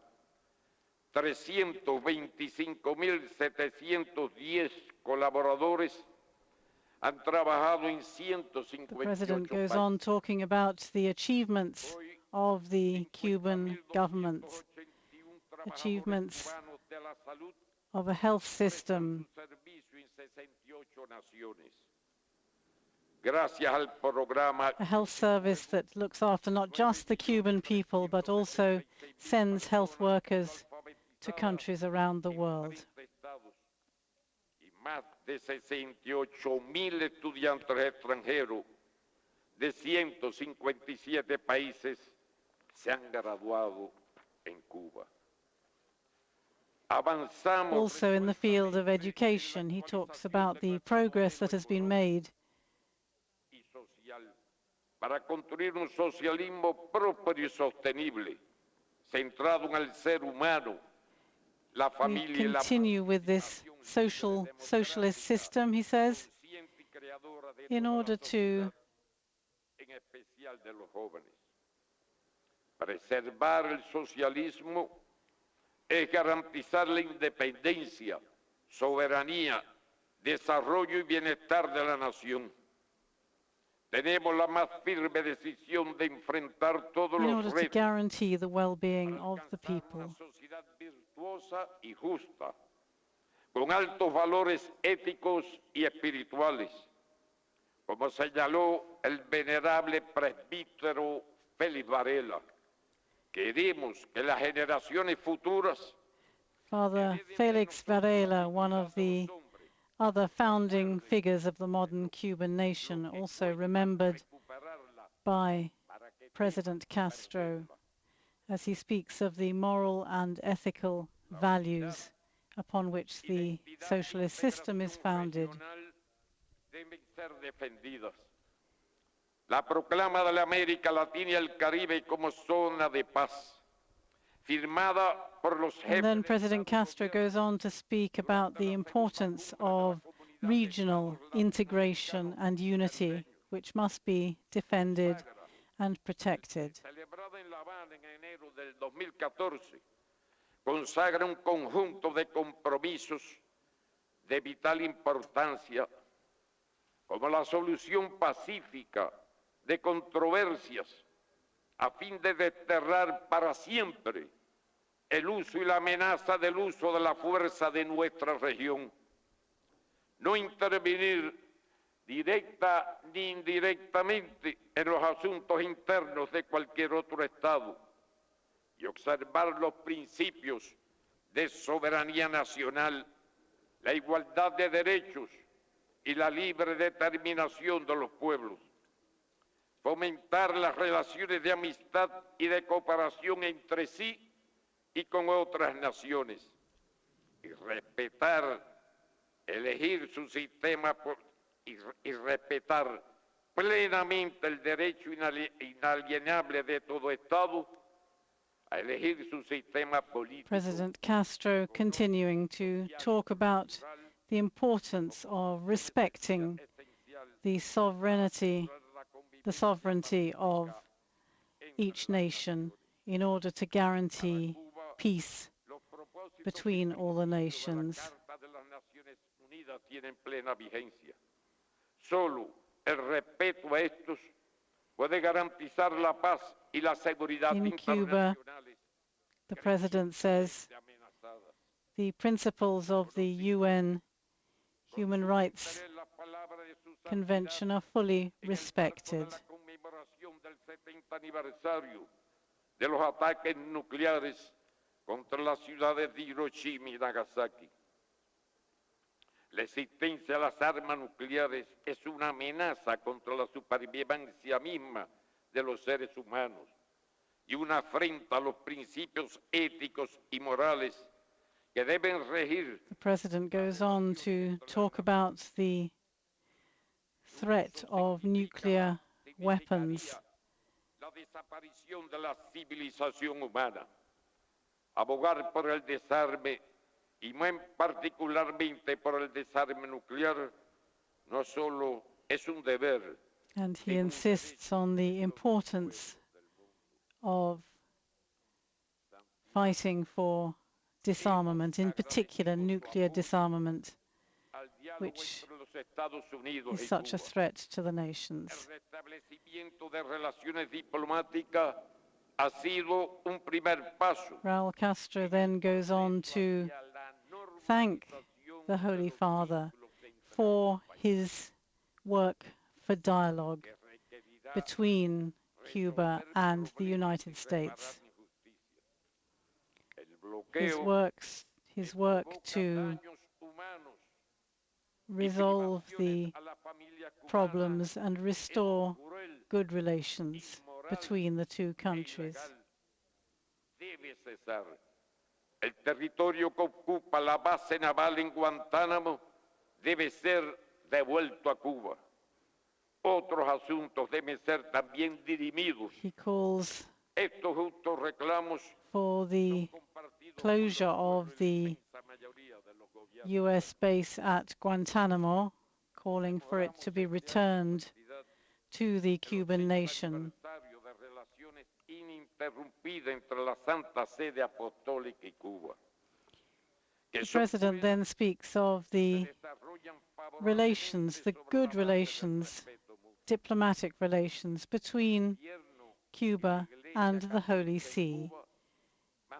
325.710 colaboradores han han trabajado en The president 158 goes países. on talking about the achievements of the Cuban government, achievements of a health system, a health service that looks after not just the Cuban people, but also sends health workers to countries around the world. Más de 68,000 estudiantes extranjeros de 157 países se han graduado en Cuba. Also in the field of education, he talks about the progress that has been made para construir un socialismo próspero y sostenible, centrado en el ser humano, la We familia y la continue with this socialist system, he says, in order to en especial de los jóvenes. Preservar el socialismo es garantizar la independencia, soberanía, desarrollo y bienestar de la nación. Tenemos la más firme decisión de enfrentar todos in los order to retos guarantee the well-being para of the alcanzar people. una sociedad virtuosa y justa, con altos valores éticos y espirituales, como señaló el venerable presbítero Félix Varela. Queremos que las generaciones futuras Father Felix Varela, one of the other founding figures of the modern Cuban nation, also remembered by President Castro as he speaks of the moral and ethical values upon which the socialist system is founded. deben ser defendidas. La proclama de la América Latina y el Caribe como zona de paz, firmada por los And then jefes President Castro goes on to speak about the importance of regional integration and unity, which must be defended and protected. celebrada en La Habana en enero del 2014, consagra un conjunto de compromisos de vital importancia, como la solución pacífica de controversias, a fin de desterrar para siempre el uso y la amenaza del uso de la fuerza de nuestra región. No intervenir directa ni indirectamente en los asuntos internos de cualquier otro Estado y observar los principios de soberanía nacional, la igualdad de derechos y la libre determinación de los pueblos. Fomentar las relaciones de amistad y de cooperación entre sí y con otras naciones. Y respetar, elegir su sistema y respetar plenamente el derecho inalienable de todo Estado a elegir su sistema político. President Castro continuing to talk about the importance of respecting the sovereignty of each nation in order to guarantee peace between all the nations. Solo el respeto a estos puede garantizar la paz y la seguridad In Cuba, the president says the principles of the UN Human Rights Convention are fully respected. De los ataques nucleares contra las ciudades de Hiroshima y Nagasaki. La existencia de las armas nucleares es una amenaza contra la supervivencia misma de los seres humanos y una afrenta a los principios éticos y morales que deben regir. The president goes on to talk about the threat of nuclear weapons. La desaparición de la civilización humana. Abogar por el desarme y muy particularmente por el desarme nuclear no solo es un deber. And he insists on the importance of fighting for disarmament, in particular nuclear disarmament, which is such a threat to the nations. Raúl Castro then goes on to thank the Holy Father for his work for dialogue between Cuba and the United States. His work to resolve the problems and restore good relations between the two countries. El territorio que ocupa la base naval en Guantánamo debe ser devuelto a Cuba. Otros asuntos deben ser también dirimidos. He calls Estos justos reclamos for the closure of the US base at Guantanamo, calling for it to be returned to the Cuban nation. The President then speaks of the relations, the good relations, diplomatic relations between Cuba and the Holy See,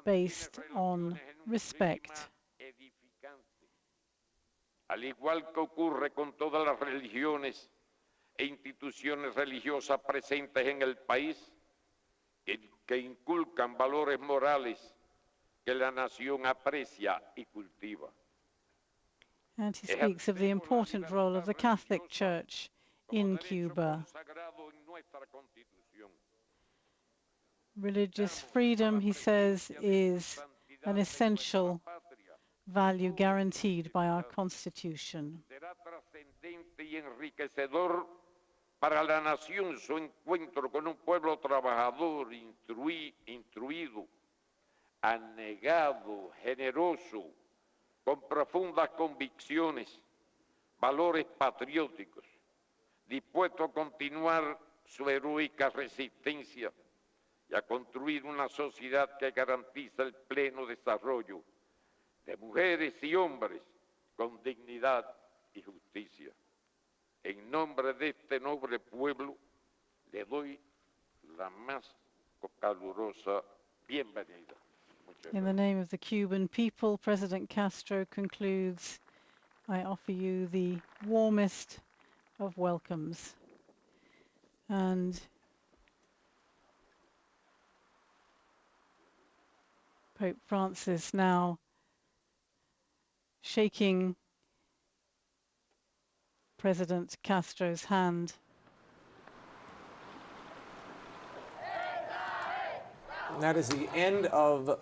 based on respect. Al igual que ocurre con todas las religiones e instituciones religiosas presentes en el país, que inculcan valores morales que la nación aprecia y cultiva. And he speaks of the important role of the Catholic Church in Cuba. Religious freedom, he says, is an essential value guaranteed by our Constitution. Será trascendente y enriquecedor para la nación su encuentro con un pueblo trabajador, instruido, anegado, generoso, con profundas convicciones, valores patrióticos, dispuesto a continuar su heroica resistencia y a construir una sociedad que garantiza el pleno desarrollo de mujeres y hombres con dignidad y justicia. En nombre de este noble pueblo, le doy la más calurosa bienvenida. In the name of the Cuban people, President Castro concludes, I offer you the warmest of welcomes. And Pope Francis now shaking President Castro's hand. And that is the end of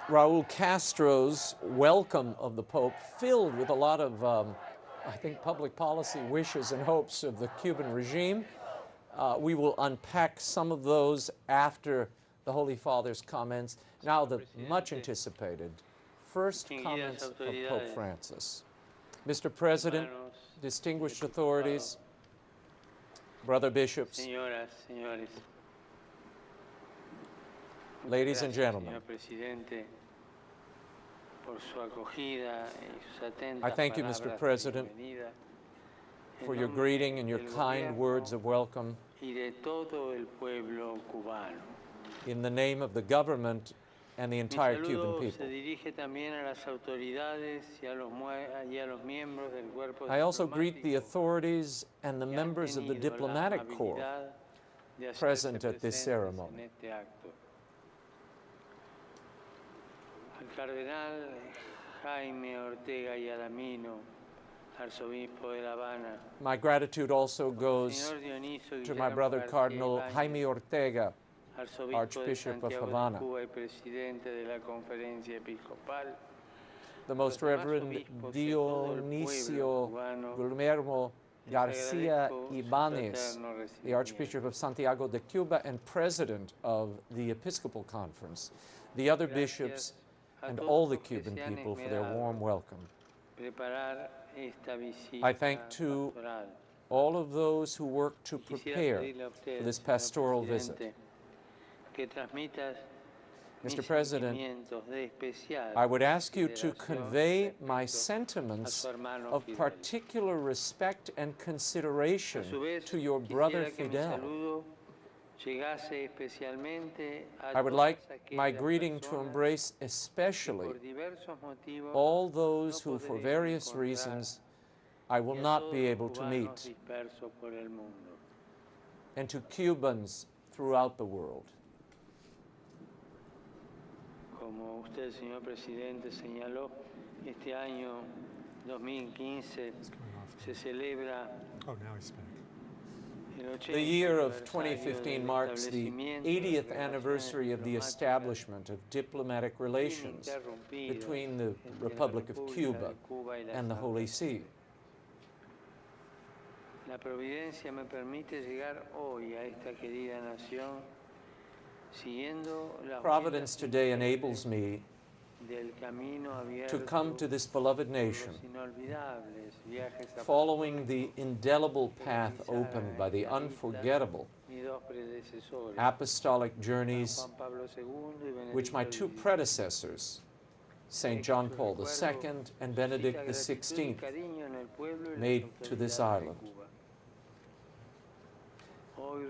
Raúl Castro's welcome of the Pope, filled with a lot of, I think, public policy wishes and hopes of the Cuban regime. We will unpack some of those after the Holy Father's comments. Now, the much anticipated first comments of Pope Francis. Mr. President, distinguished authorities, brother bishops, ladies and gentlemen, I thank you, Mr. President, for your greeting and your kind words of welcome in the name of the government and the entire Cuban people. I also greet the authorities and the members of the diplomatic corps present at this ceremony. My gratitude also goes to my brother Cardinal Jaime Ortega, Archbishop of Havana, the Most Reverend Dionisio Guillermo Garcia Ibanez, the Archbishop of Santiago de Cuba and President of the Episcopal Conference, the other bishops, and all the Cuban people for their warm welcome. I thank too all of those who worked to prepare for this pastoral visit. Mr. President, I would ask you to convey my sentiments of particular respect and consideration to your brother Fidel. I would like my greeting to embrace especially all those who, for various reasons, I will not be able to meet, and to Cubans throughout the world. Como usted, señor presidente, señaló, este año 2015 se celebra Oh, now he's back. The year of 2015 marks the 80th anniversary of the establishment of diplomatic relations between the Republic of Cuba and the Holy See. La providencia me permite llegar hoy a esta querida nación siguiendo la Providence today enables me del camino abierto to come to this beloved nation, los inolvidables viajes following the indelible path opened by the unforgettable mis dos predecesores, apostolic journeys Juan Pablo II y which my two Benedicto predecessors, St. John Paul II and Benedict XVI, made to this island.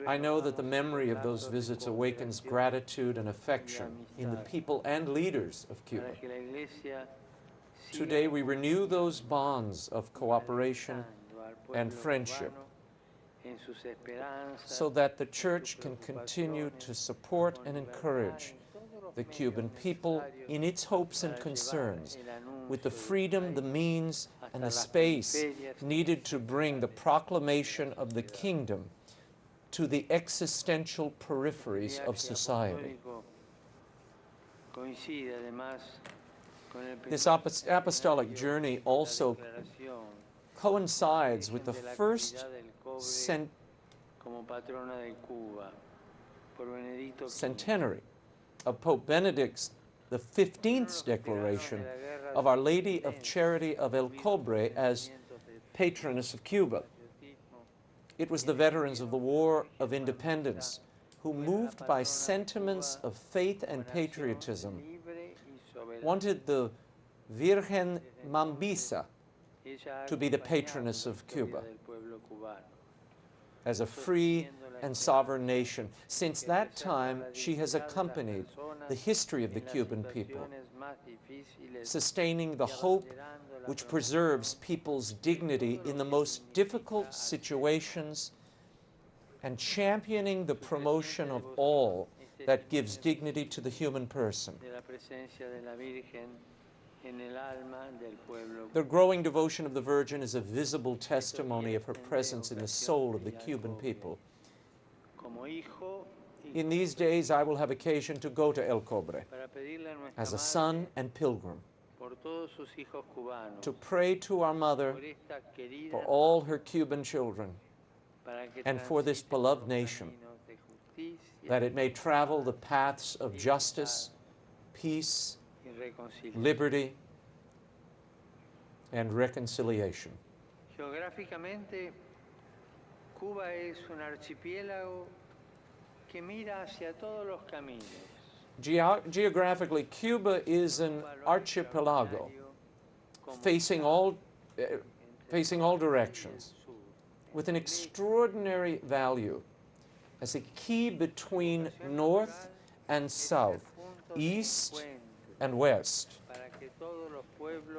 I know that the memory of those visits awakens gratitude and affection in the people and leaders of Cuba. Today we renew those bonds of cooperation and friendship so that the Church can continue to support and encourage the Cuban people in its hopes and concerns with the freedom, the means, and the space needed to bring the proclamation of the kingdom to the existential peripheries of society. This apostolic journey also coincides with the first centenary of Pope Benedict's the 15th declaration of Our Lady of Charity of El Cobre as patroness of Cuba. It was the veterans of the War of Independence who, moved by sentiments of faith and patriotism, wanted the Virgen Mambisa to be the patroness of Cuba as a free and sovereign nation. Since that time, she has accompanied the history of the Cuban people, sustaining the hope which preserves people's dignity in the most difficult situations and championing the promotion of all that gives dignity to the human person. The growing devotion of the Virgin is a visible testimony of her presence in the soul of the Cuban people. In these days, I will have occasion to go to El Cobre as a son and pilgrim to pray to our Mother for all her Cuban children and for this beloved nation, that it may travel the paths of justice, peace, liberty, and reconciliation. Geográficamente, Cuba es un archipiélago que mira hacia todos los caminos. Geographically, Cuba is an archipelago facing all directions, with an extraordinary value as a key between north and south, east and west.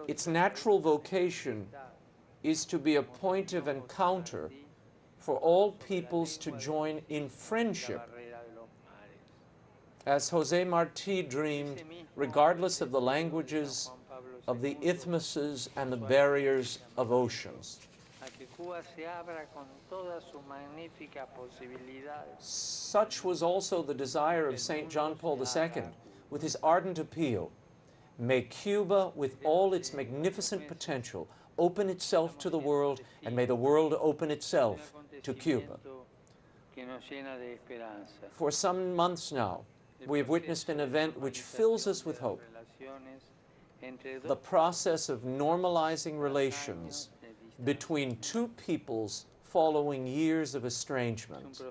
Its natural vocation is to be a point of encounter for all peoples to join in friendship, as José Martí dreamed, regardless of the languages of the isthmuses and the barriers of oceans. Such was also the desire of St. John Paul II, with his ardent appeal, may Cuba, with all its magnificent potential, open itself to the world, and may the world open itself to Cuba. For some months now, we have witnessed an event which fills us with hope. The process of normalizing relations between two peoples following years of estrangement.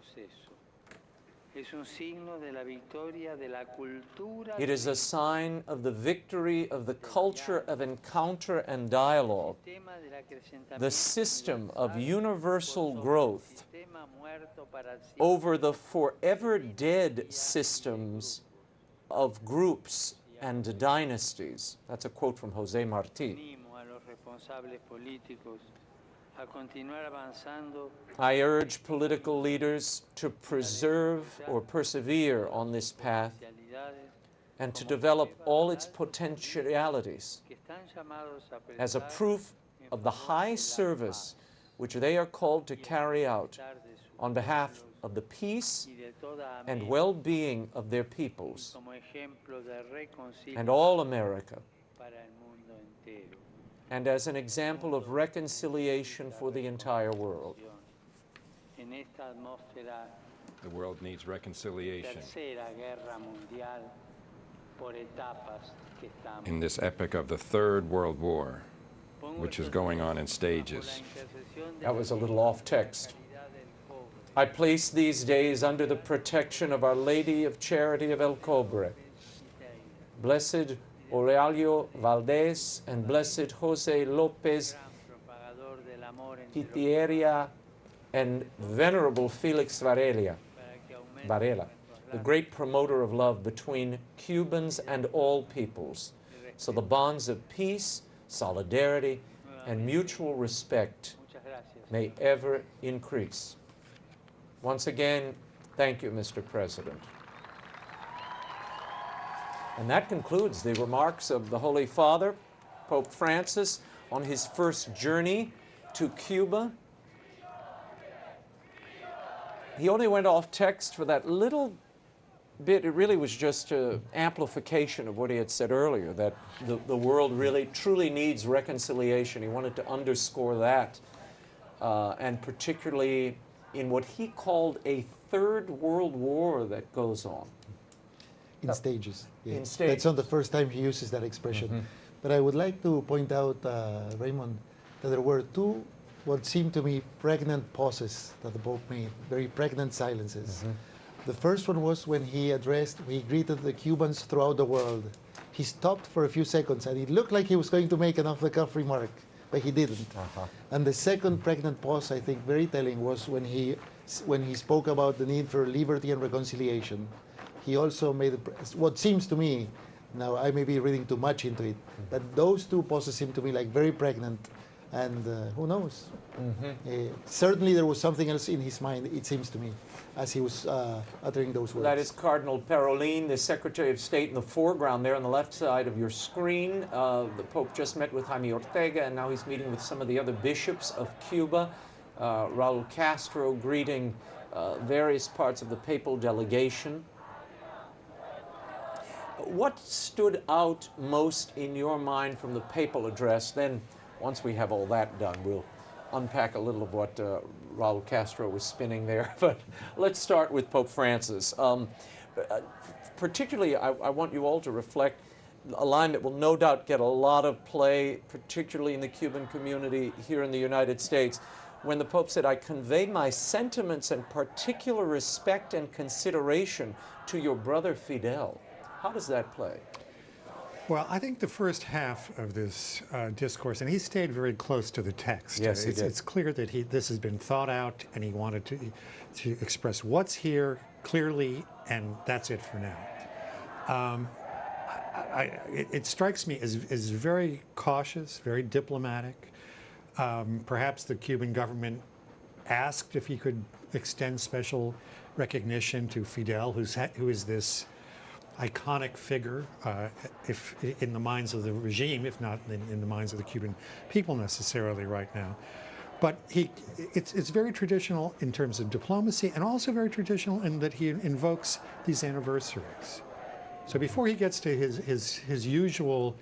It is a sign of the victory of the culture of encounter and dialogue, the system of universal growth over the forever dead systems of groups and dynasties. That's a quote from José Martí. I urge political leaders to preserve or persevere on this path and to develop all its potentialities as a proof of the high service which they are called to carry out on behalf of the peace and well-being of their peoples and all America, and as an example of reconciliation for the entire world. The world needs reconciliation in this epic of the Third World War, which is going on in stages. That was a little off text. I place these days under the protection of Our Lady of Charity of El Cobre, Blessed Aurelio Valdés and Blessed Jose Lopez Pitieria and Venerable Felix Varela, the great promoter of love between Cubans and all peoples, so the bonds of peace, solidarity, and mutual respect may ever increase. Once again, thank you, Mr. President. And that concludes the remarks of the Holy Father, Pope Francis, on his first journey to Cuba. He only went off text for that little bit. It really was just an amplification of what he had said earlier, that the world really truly needs reconciliation. He wanted to underscore that, and particularly in what he called a third world war that goes on. In stages. Yeah. In stages. That's not the first time he uses that expression. Mm-hmm. But I would like to point out, Raymond, that there were two, what seemed to me, pregnant pauses that the Pope made, very pregnant silences. Mm-hmm. The first one was when he greeted the Cubans throughout the world. He stopped for a few seconds, and it looked like he was going to make an off-the-cuff remark, but he didn't. Uh-huh. And the second pregnant pause, I think, very telling, was when he spoke about the need for liberty and reconciliation. He also made what seems to me, now I may be reading too much into it, but those two pauses seem to me like very pregnant, and who knows? Mm-hmm. Certainly there was something else in his mind, it seems to me, as he was uttering those words. That is Cardinal Parolin, the Secretary of State, in the foreground there on the left side of your screen. The Pope just met with Jaime Ortega, and now he's meeting with some of the other bishops of Cuba. Raul Castro greeting various parts of the papal delegation. What stood out most in your mind from the papal address? Then, once we have all that done, we'll unpack a little of what Raul Castro was spinning there. But let's start with Pope Francis. Particularly, I want you all to reflect a line that will no doubt get a lot of play, particularly in the Cuban community here in the United States, when the Pope said, "I convey my sentiments and particular respect and consideration to your brother Fidel." How does that play? Well, I think the first half of this discourse, and he stayed very close to the text. Yes, he did. It's clear that this has been thought out, and he wanted to express what's here clearly, and that's it for now. It strikes me as very cautious, very diplomatic. Perhaps the Cuban government asked if he could extend special recognition to Fidel, who is this iconic figure, if in the minds of the regime, if not in the minds of the Cuban people necessarily right now. But it's very traditional in terms of diplomacy, and also very traditional in that he invokes these anniversaries. So before he gets to his usual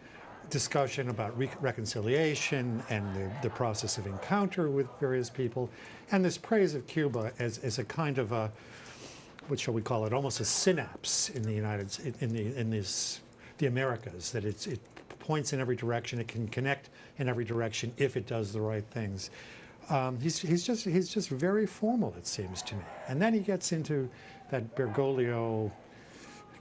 discussion about reconciliation and the process of encounter with various people, and this praise of Cuba as a kind of a, what shall we call it, almost a synapse in the the Americas, that it points in every direction, it can connect in every direction if it does the right things. He's just very formal, it seems to me. And then he gets into that Bergoglio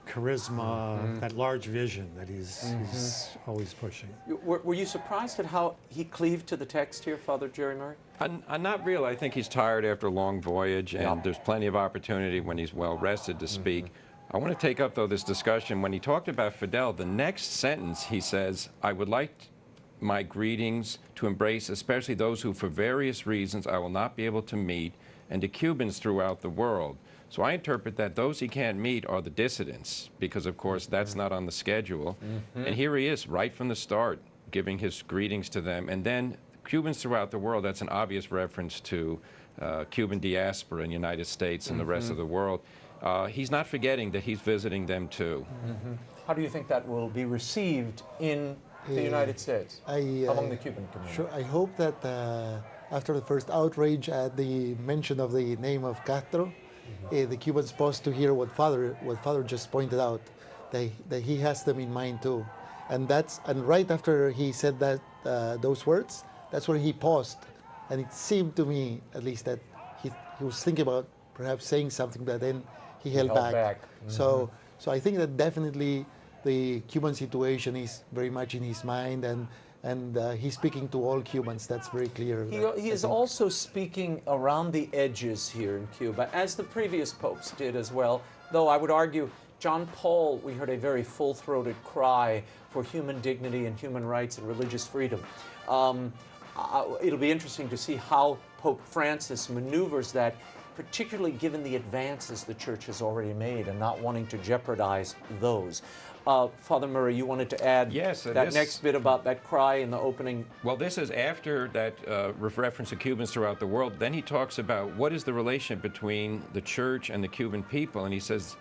charisma, that large vision that he's always pushing. Were you surprised at how he cleaved to the text here, Father Jerry Murray? I'm not real. I think he's tired after a long voyage, and there's plenty of opportunity when he's well rested to speak. I want to take up, though, this discussion. When he talked about Fidel, the next sentence he says, I would like my greetings to embrace especially those who, for various reasons, I will not be able to meet, and to Cubans throughout the world. So I interpret that those he can't meet are the dissidents, because, of course, that's not on the schedule. And here he is, right from the start, giving his greetings to them. And then Cubans throughout the world, that's an obvious reference to Cuban diaspora in the United States and the rest of the world. He's not forgetting that he's visiting them, too. How do you think that will be received in the United States, among the Cuban community? Sure, I hope that after the first outrage at the mention of the name of Castro, the Cubans paused to hear what Father just pointed out, that he has them in mind too, and right after he said that those words, that's where he paused, and it seemed to me, at least, that he was thinking about perhaps saying something, but then he held back. So I think that definitely the Cuban situation is very much in his mind, and he's speaking to all Cubans. That's very clear. He is also speaking around the edges here in Cuba, as the previous popes did as well, though I would argue John Paul, we heard a very full-throated cry for human dignity and human rights and religious freedom. It'll be interesting to see how Pope Francis maneuvers that, particularly given the advances the Church has already made and not wanting to jeopardize those. Father Murray, you wanted to add that next bit about that cry in the opening. Well, this is after that reference to Cubans throughout the world. Then he talks about what is the relationship between the Church and the Cuban people, and he says,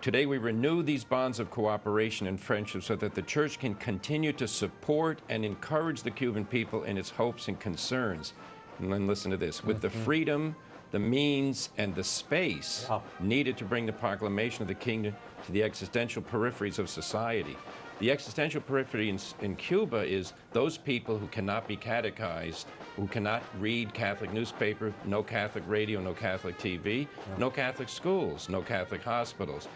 today we renew these bonds of cooperation and friendship so that the Church can continue to support and encourage the Cuban people in its hopes and concerns. And then listen to this, with the freedom, the means, and the space needed to bring the proclamation of the kingdom to the existential peripheries of society. The existential periphery in Cuba is those people who cannot be catechized, who cannot read Catholic newspaper, no Catholic radio, no Catholic TV, no Catholic schools, no Catholic hospitals.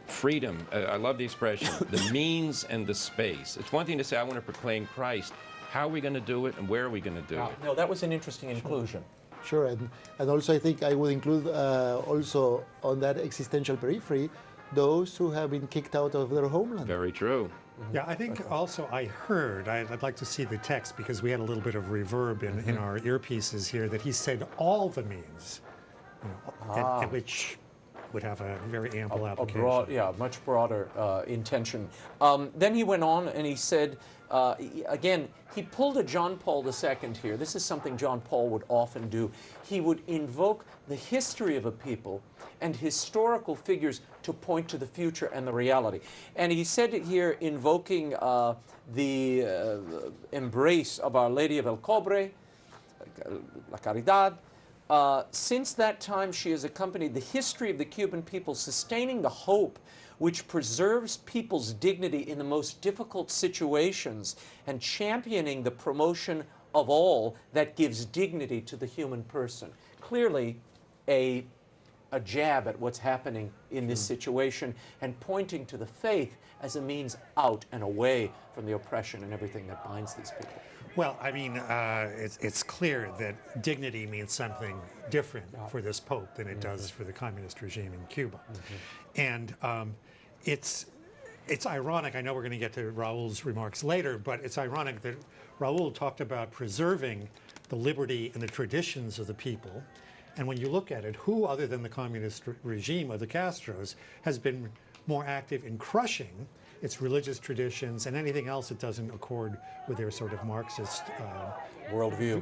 Freedom, I love the expression, the means and the space. It's one thing to say, I want to proclaim Christ. How are we going to do it, and where are we going to do it? No, that was an interesting inclusion. Sure, and also I think I would include also on that existential periphery those who have been kicked out of their homeland. Very true. Yeah, I think also I'd like to see the text, because we had a little bit of reverb in our earpieces here, that he said all the means, which would have a very ample application. Much broader intention. Then he went on and he said, again, he pulled a John Paul II here. This is something John Paul would often do. He would invoke the history of a people and historical figures to point to the future and the reality. And he said it here, invoking the embrace of Our Lady of El Cobre, La Caridad. Since that time, she has accompanied the history of the Cuban people, sustaining the hope which preserves people's dignity in the most difficult situations and championing the promotion of all that gives dignity to the human person. Clearly, a jab at what's happening in this situation and pointing to the faith as a means out and away from the oppression and everything that binds these people. Well, I mean, it's clear that dignity means something different for this Pope than it does for the communist regime in Cuba. And it's ironic, I know we're going to get to Raul's remarks later, but it's ironic that Raul talked about preserving the liberty and the traditions of the people. And when you look at it, who other than the communist regime of the Castros has been more active in crushing its religious traditions and anything else that doesn't accord with their sort of Marxist worldview.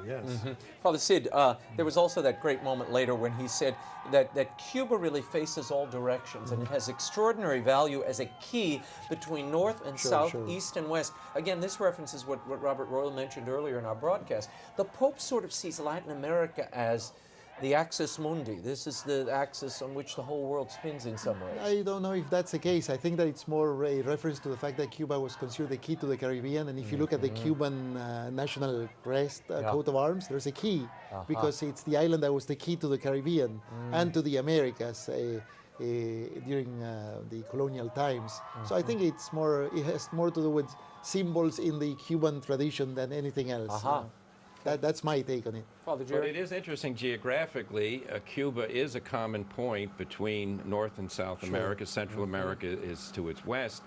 Yes. Father Sid, there was also that great moment later when he said that Cuba really faces all directions and it has extraordinary value as a key between North and South, East and West. Again, this references what Robert Royal mentioned earlier in our broadcast. The Pope sort of sees Latin America as the axis mundi. This is the axis on which the whole world spins in some ways. I don't know if that's the case. I think that it's more a reference to the fact that Cuba was considered the key to the Caribbean. And if you look at the Cuban national crest, coat of arms, there's a key because it's the island that was the key to the Caribbean and to the Americas during the colonial times. So I think it has more to do with symbols in the Cuban tradition than anything else. That's my take on it. Father But Jerry? it is interesting geographically. Cuba is a common point between North and South America. Central America is to its west.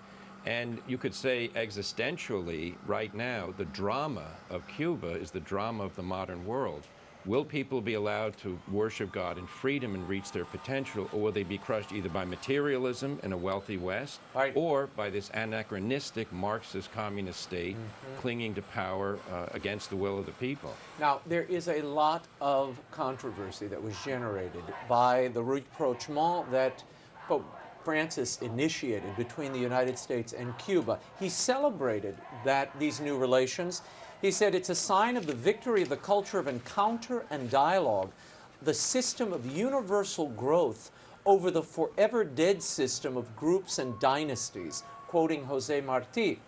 And you could say existentially, right now, the drama of Cuba is the drama of the modern world. Will people be allowed to worship God in freedom and reach their potential, or will they be crushed either by materialism in a wealthy West, or by this anachronistic Marxist communist state clinging to power against the will of the people? Now, there is a lot of controversy that was generated by the rapprochement that Pope Francis initiated between the United States and Cuba. He celebrated these new relations. He said it's a sign of the victory of the culture of encounter and dialogue, the system of universal growth over the forever dead system of groups and dynasties, quoting Jose Marti.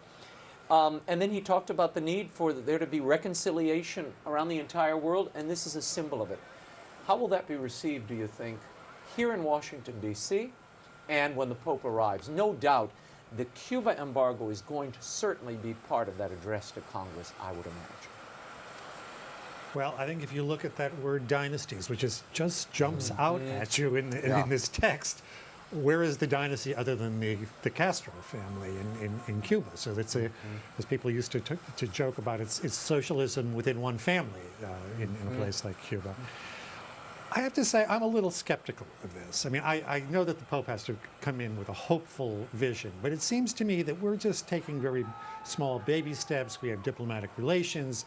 And then he talked about the need for there to be reconciliation around the entire world, and this is a symbol of it. How will that be received, do you think, here in Washington, D.C., and when the Pope arrives? No doubt the Cuba embargo is going to certainly be part of that address to Congress, I would imagine. Well, I think if you look at that word dynasties, which just jumps out at you in this text, where is the dynasty other than the Castro family in Cuba? So that's as people used to joke about, it's socialism within one family in a place like Cuba. I have to say, I'm a little skeptical of this. I mean, I know that the Pope has to come in with a hopeful vision, but it seems to me that we're just taking very small baby steps. We have diplomatic relations.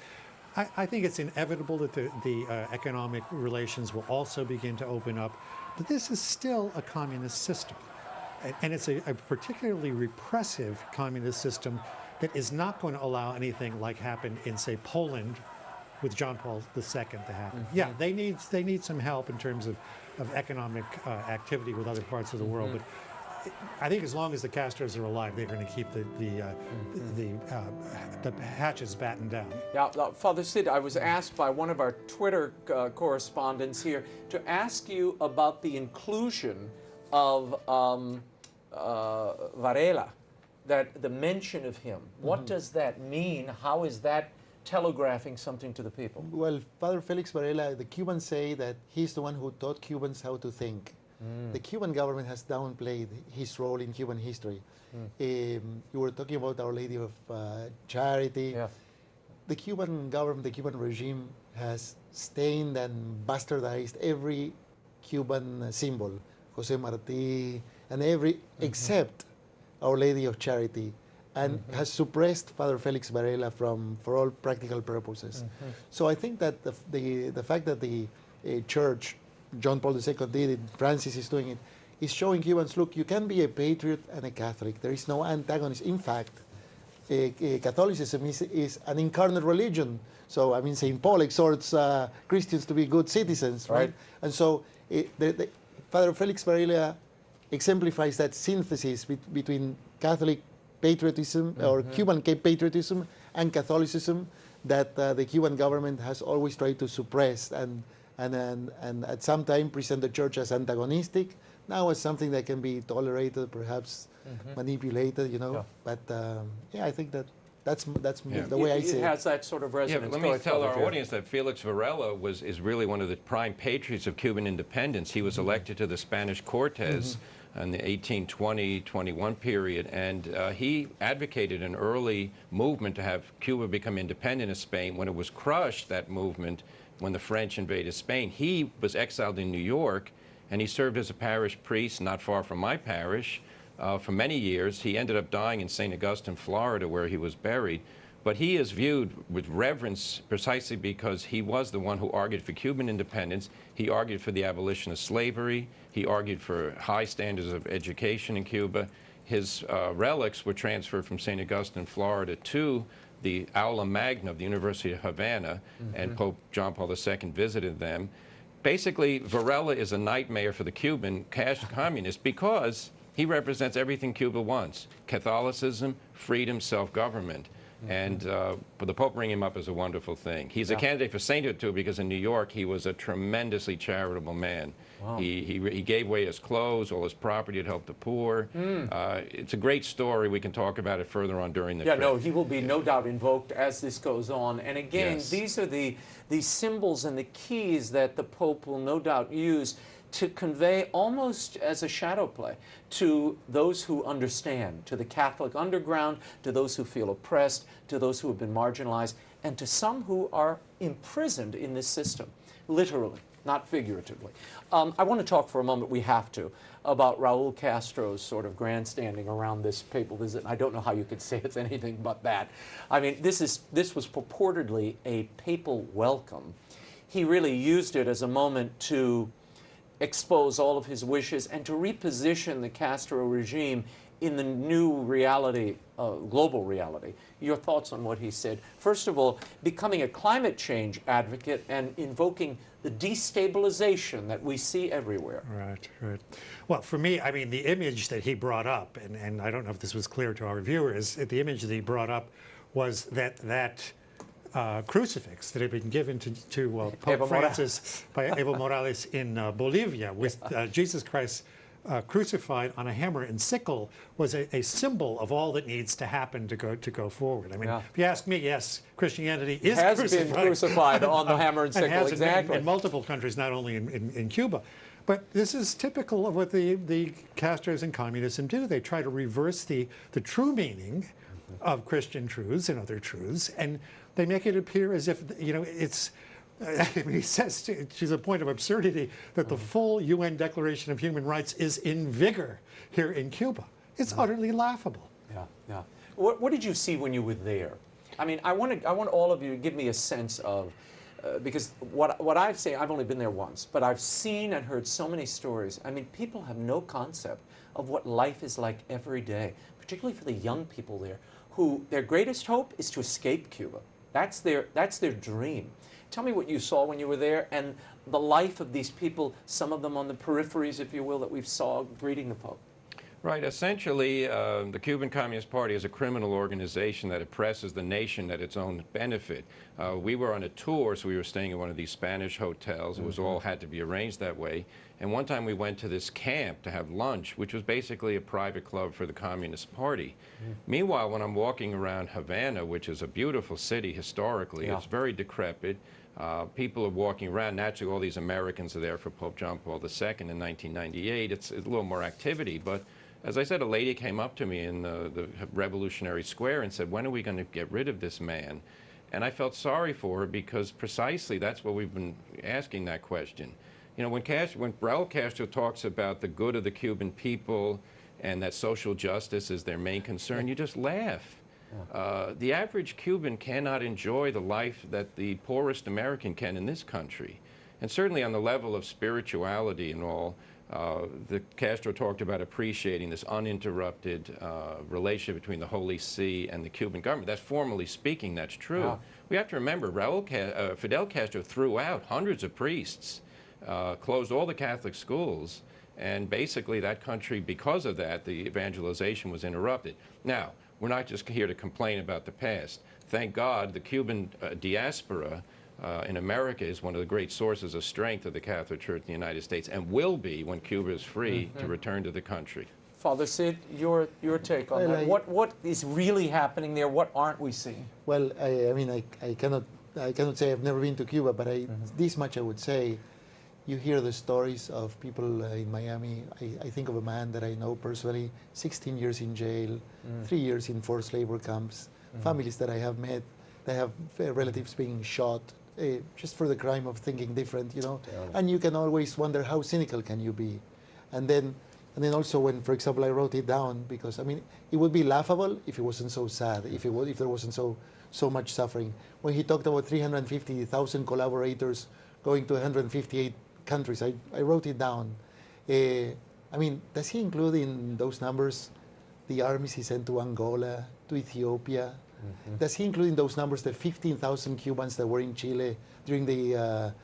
I think it's inevitable that the economic relations will also begin to open up, but this is still a communist system. And it's a particularly repressive communist system that is not going to allow anything like happened in, say, Poland, with John Paul II to happen. Yeah, they need some help in terms of economic activity with other parts of the world, but I think as long as the Castros are alive, they're going to keep the hatches battened down. Yeah, Father Sid, I was asked by one of our Twitter correspondents here to ask you about the inclusion of Varela, that the mention of him. What does that mean? How is that telegraphing something to the people? Well, Father Felix Varela, the Cubans say that he's the one who taught Cubans how to think. The Cuban government has downplayed his role in Cuban history. You were talking about Our Lady of Charity. Yeah. The Cuban government, the Cuban regime has stained and bastardized every Cuban symbol, Jose Marti, and every except Our Lady of Charity, and has suppressed Father Felix Varela for all practical purposes. So I think that the fact that the Church, John Paul II did it, Francis is doing it, is showing Cubans, look, you can be a patriot and a Catholic. There is no antagonist. In fact, Catholicism is an incarnate religion. So, I mean, St. Paul exhorts Christians to be good citizens, right? And so Father Felix Varela exemplifies that synthesis between Catholic patriotism or Cuban patriotism and Catholicism that the Cuban government has always tried to suppress and at some time present the church as antagonistic, now as something that can be tolerated, perhaps manipulated, you know. Yeah. But yeah, I think that's the way I see it. It has that sort of resonance. Yeah, but let me tell our audience that Felix Varela is really one of the prime patriots of Cuban independence. He was elected to the Spanish Cortes in the 1820-21 period, and he advocated an early movement to have Cuba become independent of Spain. When it was crushed, that movement, when the French invaded Spain, he was exiled in New York, and he served as a parish priest not far from my parish for many years. He ended up dying in St. Augustine, Florida, where he was buried. But he is viewed with reverence precisely because he was the one who argued for Cuban independence. He argued for the abolition of slavery. He argued for high standards of education in Cuba. His relics were transferred from St. Augustine, Florida, to the Aula Magna of the University of Havana, and Pope John Paul II visited them. basically, Varela is a nightmare for the Cuban communists because he represents everything Cuba wants: Catholicism, freedom, self-government. And but the Pope bringing him up is a wonderful thing. He's a candidate for sainthood, too, because in New York, he was a tremendously charitable man. Wow. He gave away his clothes, all his property to help the poor. It's a great story. We can talk about it further on during the trip. No, he will be no doubt invoked as this goes on. And again, these are the symbols and the keys that the Pope will no doubt use to convey, almost as a shadow play, to those who understand, to the Catholic underground, to those who feel oppressed, to those who have been marginalized, and to some who are imprisoned in this system, literally, not figuratively. I want to talk for a moment, we have to, about Raul Castro's sort of grandstanding around this papal visit. I don't know how you could say it's anything but that. I mean, this was purportedly a papal welcome. He really used it as a moment to expose all of his wishes and to reposition the Castro regime in the new reality, global reality. Your thoughts on what he said? First of all, becoming a climate change advocate and invoking the destabilization that we see everywhere. Right, right. Well, for me, I mean, the image that he brought up, and I don't know if this was clear to our viewers, the image that he brought up was that crucifix that had been given to Pope Francis by Evo Morales in Bolivia, with Jesus Christ crucified on a hammer and sickle, was a symbol of all that needs to happen to go forward. I mean, if you ask me, yes, Christianity has been crucified on the hammer and sickle, has exactly. in multiple countries, not only in Cuba. But this is typical of what the Castros and communism do. They try to reverse the true meaning of Christian truths and other truths, and they make it appear as if, you know, it's, he says to the point of absurdity that the full UN Declaration of Human Rights is in vigor here in Cuba. It's utterly laughable. Yeah. What did you see when you were there? I mean, I want all of you to give me a sense of, because what I've seen, I've only been there once, but I've seen and heard so many stories. I mean, people have no concept of what life is like every day, particularly for the young people there, who their greatest hope is to escape Cuba. That's their dream. Tell me what you saw when you were there and the life of these people, some of them on the peripheries, if you will, that we saw greeting the Pope. Right. Essentially, the Cuban Communist Party is a criminal organization that oppresses the nation at its own benefit. We were on a tour, so we were staying in one of these Spanish hotels. It was all had to be arranged that way. And one time we went to this camp to have lunch, which was basically a private club for the Communist Party. Meanwhile, when I'm walking around Havana, which is a beautiful city historically, it's very decrepit. People are walking around. Naturally, all these Americans are there for Pope John Paul II in 1998. It's a little more activity, but as I said, a lady came up to me in the Revolutionary Square and said, when are we going to get rid of this man? And I felt sorry for her because precisely that's what we've been asking that question. You know, when Raul Castro talks about the good of the Cuban people and that social justice is their main concern, you just laugh. The average Cuban cannot enjoy the life that the poorest American can in this country. And certainly on the level of spirituality and all, the Castro talked about appreciating this uninterrupted relationship between the Holy See and the Cuban government. That's formally speaking, that's true. We have to remember, Fidel Castro threw out hundreds of priests, closed all the Catholic schools, and basically that country, because of that, the evangelization was interrupted. Now, we're not just here to complain about the past. Thank God the Cuban diaspora in America is one of the great sources of strength of the Catholic Church in the United States, and will be when Cuba is free to return to the country. Father Sid, your take on that. What is really happening there? What aren't we seeing? Well, I mean, I cannot say I've never been to Cuba, but this much I would say. You hear the stories of people in Miami. I think of a man that I know personally, 16 years in jail, 3 years in forced labor camps, families that I have met, they have relatives being shot just for the crime of thinking different, you know. And you can always wonder how cynical can you be. And then also when, for example, I wrote it down because, I mean, it would be laughable if it wasn't so sad, if there wasn't so much suffering. When he talked about 350,000 collaborators going to 158 countries, I wrote it down. I mean, does he include in those numbers the armies he sent to Angola, to Ethiopia? Does he include in those numbers the 15,000 Cubans that were in Chile during the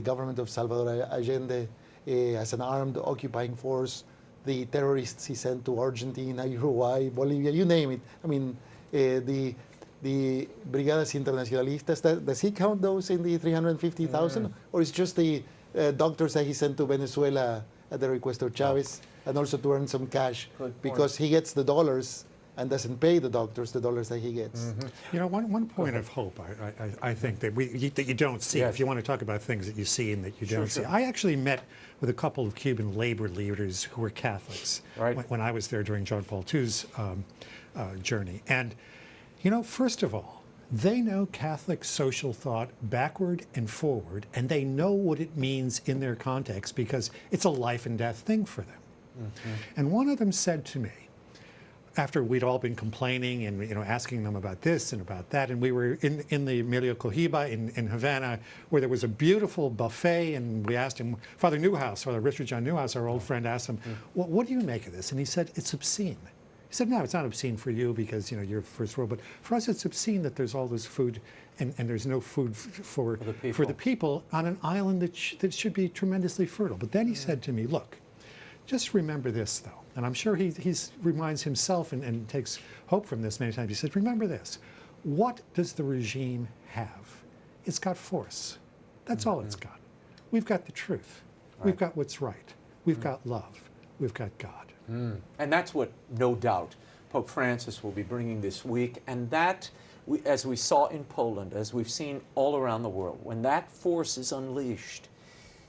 government of Salvador Allende as an armed occupying force, the terrorists he sent to Argentina, Uruguay, Bolivia, you name it. I mean, the Brigadas Internacionalistas, does he count those in the 350,000? Or it's just the doctors that he sent to Venezuela at the request of Chavez, and also to earn some cash, because he gets the dollars and doesn't pay the doctors the dollars that he gets. You know, one point of hope I think that that you don't see, if you want to talk about things that you see and that you don't see. I actually met with a couple of Cuban labor leaders who were Catholics when I was there during John Paul II's journey. And, you know, first of all, they know Catholic social thought backward and forward, and they know what it means in their context because it's a life and death thing for them. And one of them said to me, after we'd all been complaining and asking them about this and about that, and we were in the Emilio Cohiba in Havana, where there was a beautiful buffet, and we asked him, Father Richard John Newhouse, our old friend, asked him, well, what do you make of this? And he said, it's obscene. He said, no, it's not obscene for you because you're first world, but for us it's obscene that there's all this food and there's no food for the people on an island that should be tremendously fertile. But then he said to me, look, just remember this though. And I'm sure he reminds himself and takes hope from this many times. He said, remember this, what does the regime have? It's got force. That's all it's got. We've got the truth. We've got what's right. We've got love. We've got God. And that's what, no doubt, Pope Francis will be bringing this week. And that, as we saw in Poland, as we've seen all around the world, when that force is unleashed,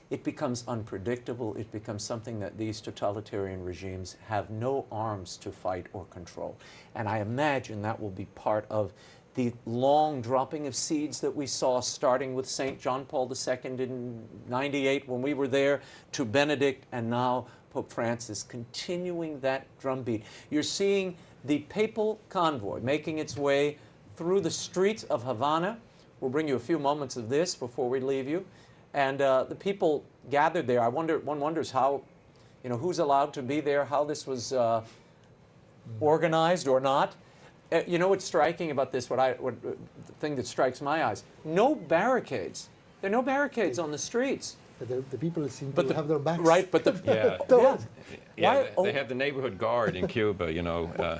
it becomes unpredictable. It becomes something that these totalitarian regimes have no arms to fight or control. And I imagine that will be part of the long dropping of seeds that we saw, starting with St. John Paul II in '98 when we were there, to Benedict, and now Pope Francis, continuing that drumbeat. You're seeing the papal convoy making its way through the streets of Havana. We'll bring you a few moments of this before we leave you. And the people gathered there. One wonders how, who's allowed to be there, how this was organized or not. What's striking about this, the thing that strikes my eyes, no barricades. There are no barricades on the streets. The people seem to have their backs. Right, but they have the neighborhood guard in Cuba,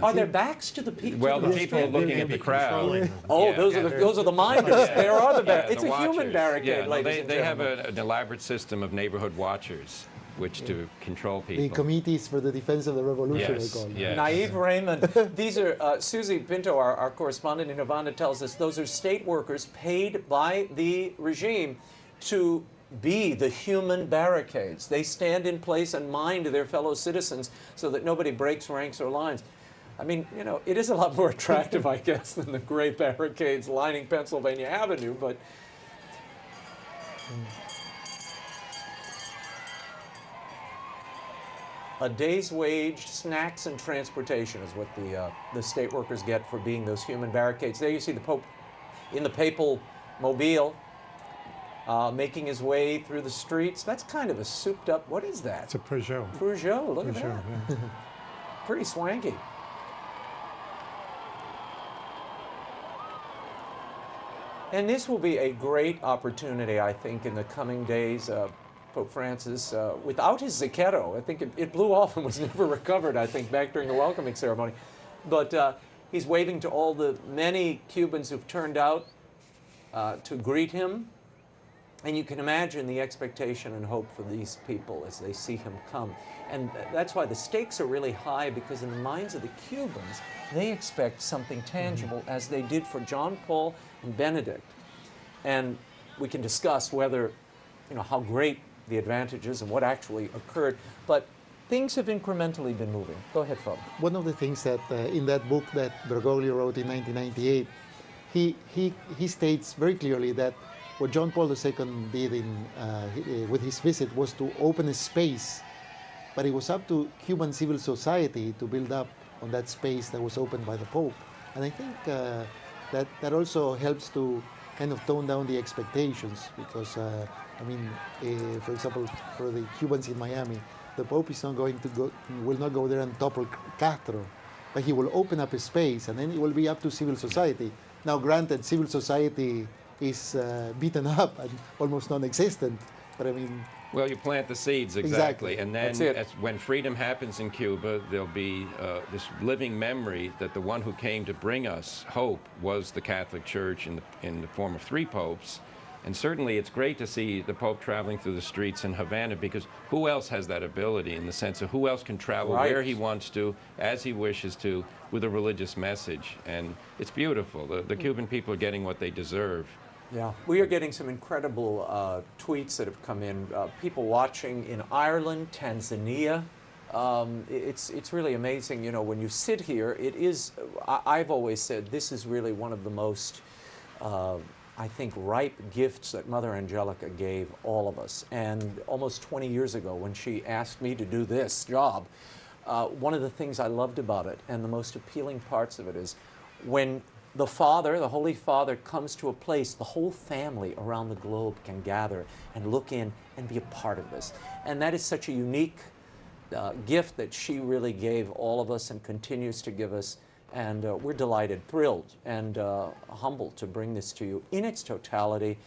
Are there backs to the people? Well, the people looking at the crowd. Those are the minders. There are the barricades. It's a human barricade, ladies and they have gentlemen. an elaborate system of neighborhood watchers to control people. The committees for the defense of the revolution, they call them. Yes. Naive Raymond. These are, Susie Pinto, our correspondent in Havana, tells us those are state workers paid by the regime to be the human barricades. They stand in place and mind their fellow citizens so that nobody breaks ranks or lines. I mean, it is a lot more attractive, I guess, than the gray barricades lining Pennsylvania Avenue, but a day's wage, snacks, and transportation is what the state workers get for being those human barricades. There you see the Pope in the papal mobile, making his way through the streets. That's kind of a souped up, what is that? It's a Peugeot. Peugeot, look at that. Yeah. Pretty swanky. And this will be a great opportunity, I think, in the coming days. Pope Francis, without his Zucchero, I think it blew off and was never recovered, I think, back during the welcoming ceremony. But he's waving to all the many Cubans who've turned out to greet him. And you can imagine the expectation and hope for these people as they see him come. And that's why the stakes are really high, because in the minds of the Cubans, they expect something tangible, as they did for John Paul and Benedict. And we can discuss whether, how great the advantages and what actually occurred. But things have incrementally been moving. Go ahead, Father. One of the things that in that book that Bergoglio wrote in 1998, he states very clearly that what John Paul II did with his visit was to open a space, but it was up to Cuban civil society to build up on that space that was opened by the Pope. And I think that also helps to kind of tone down the expectations, because, for example, for the Cubans in Miami, the Pope is not going to will not go there and topple Castro, but he will open up a space, and then it will be up to civil society. Now, granted, civil society is beaten up and almost non-existent. But I mean, well, you plant the seeds, exactly. And then when freedom happens in Cuba, there'll be this living memory that the one who came to bring us hope was the Catholic Church in the form of 3 popes. And certainly it's great to see the Pope traveling through the streets in Havana, because who else has that ability, in the sense of who else can travel where he wants to, as he wishes to, with a religious message. And it's beautiful. The Cuban people are getting what they deserve. Yeah, we are getting some incredible tweets that have come in. People watching in Ireland, Tanzania. It's really amazing. You know, when you sit here, it is, I've always said, this is really one of the most, I think, ripe gifts that Mother Angelica gave all of us. And almost 20 years ago, when she asked me to do this job, one of the things I loved about it, and the most appealing parts of it, is when the Father, the Holy Father, comes to a place, the whole family around the globe can gather and look in and be a part of this. And that is such a unique gift that she really gave all of us and continues to give us. And we're delighted, thrilled, and humbled to bring this to you in its totality.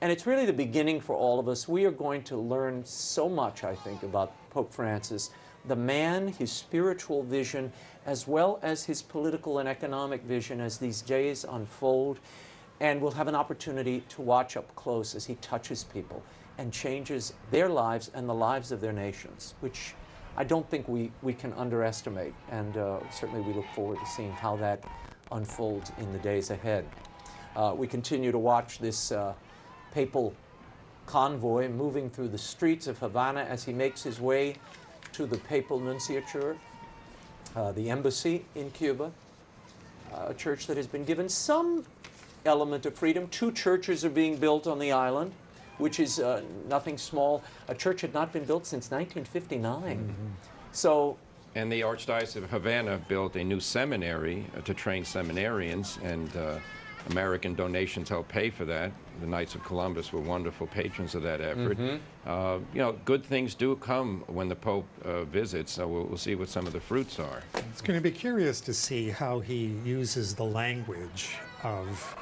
And it's really the beginning for all of us. We are going to learn so much, I think, about Pope Francis, the man, his spiritual vision, as well as his political and economic vision as these days unfold. And we'll have an opportunity to watch up close as he touches people and changes their lives and the lives of their nations, which I don't think we can underestimate. And certainly we look forward to seeing how that unfolds in the days ahead. We continue to watch this papal convoy moving through the streets of Havana as he makes his way to the papal nunciature, the embassy in Cuba, a church that has been given some element of freedom. 2 churches are being built on the island, which is nothing small. A church had not been built since 1959. So, and the Archdiocese of Havana built a new seminary to train seminarians, and American donations helped pay for that. The Knights of Columbus were wonderful patrons of that effort. You know, good things do come when the Pope visits, so we'll see what some of the fruits are. It's going to be curious to see how he uses the language of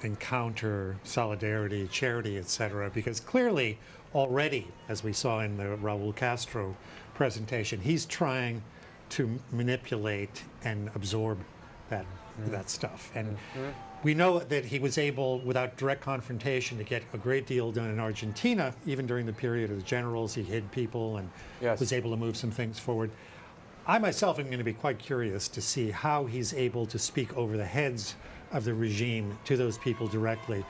encounter, solidarity, charity, etc., because clearly already, as we saw in the Raul Castro presentation, he's trying to manipulate and absorb that stuff. And we know that he was able, without direct confrontation, to get a great deal done in Argentina. Even during the period of the generals, he hid people and was able to move some things forward. I myself am going to be quite curious to see how he's able to speak over the heads of the regime to those people directly.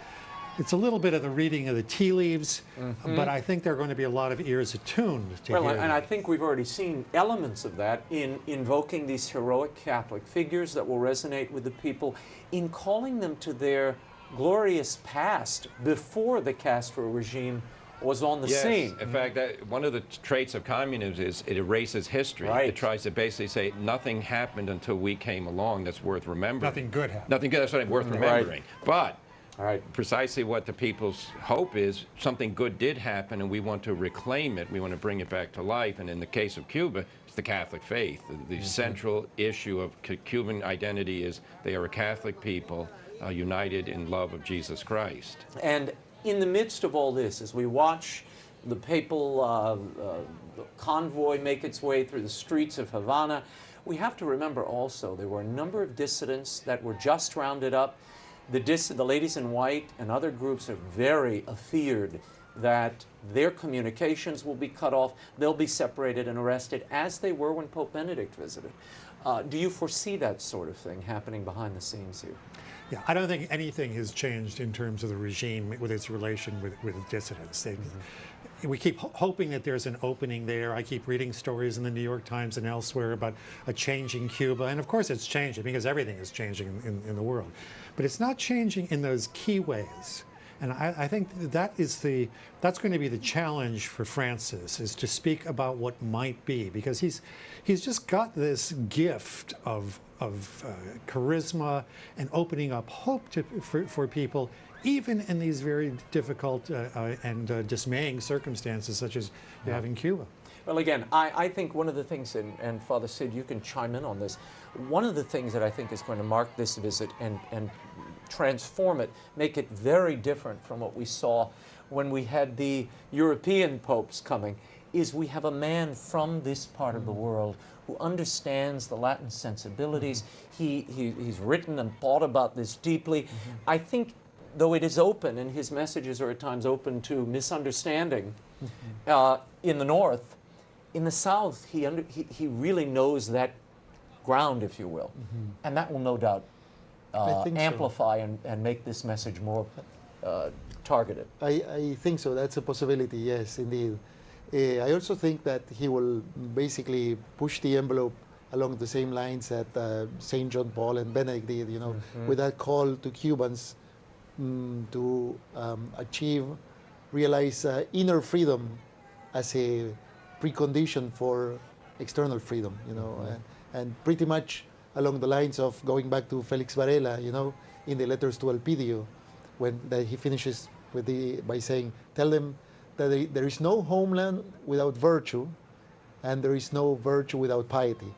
It's a little bit of the reading of the tea leaves, but I think there are going to be a lot of ears attuned to hear and that. I think we've already seen elements of that in invoking these heroic Catholic figures that will resonate with the people, in calling them to their glorious past before the Castro regime was on the scene. In fact, one of the traits of communism is it erases history. It tries to basically say nothing happened until we came along that's worth remembering. Nothing good happened. Nothing good, that's what worth remembering. But precisely what the people's hope is, something good did happen and we want to reclaim it, we want to bring it back to life. And in the case of Cuba, it's the Catholic faith. The central issue of Cuban identity is they are a Catholic people united in love of Jesus Christ. And in the midst of all this, as we watch the papal convoy make its way through the streets of Havana, we have to remember also there were a number of dissidents that were just rounded up. The Ladies in White and other groups are very afeared that their communications will be cut off, they'll be separated and arrested, as they were when Pope Benedict visited. Do you foresee that sort of thing happening behind the scenes here? Yeah, I don't think anything has changed in terms of the regime with its relation with dissidents. We keep hoping that there's an opening there. I keep reading stories in the New York Times and elsewhere about a changing Cuba. And of course it's changing because everything is changing in the world. But it's not changing in those key ways. And I think that's going to be the challenge for Francis, is to speak about what might be, because he's just got this gift of charisma and opening up hope for people, even in these very difficult and dismaying circumstances such as you have in Cuba. Well, again, I think one of the things, and Father Sid, you can chime in on this, one of the things that I think is going to mark this visit and transform it, make it very different from what we saw when we had the European popes coming, is we have a man from this part of the world who understands the Latin sensibilities. He's written and thought about this deeply. I think, though it is open, and his messages are at times open to misunderstanding in the North, in the South, he really knows that ground, if you will. And that will no doubt amplify and make this message more targeted. I think so. That's a possibility, yes, indeed. I also think that he will basically push the envelope along the same lines that St. John Paul and Benedict did, you know, with that call to Cubans to realize inner freedom as a precondition for external freedom, you know, and pretty much along the lines of going back to Felix Varela, you know, in the letters to Elpidio, when he finishes with by saying, tell them that there is no homeland without virtue, and there is no virtue without piety.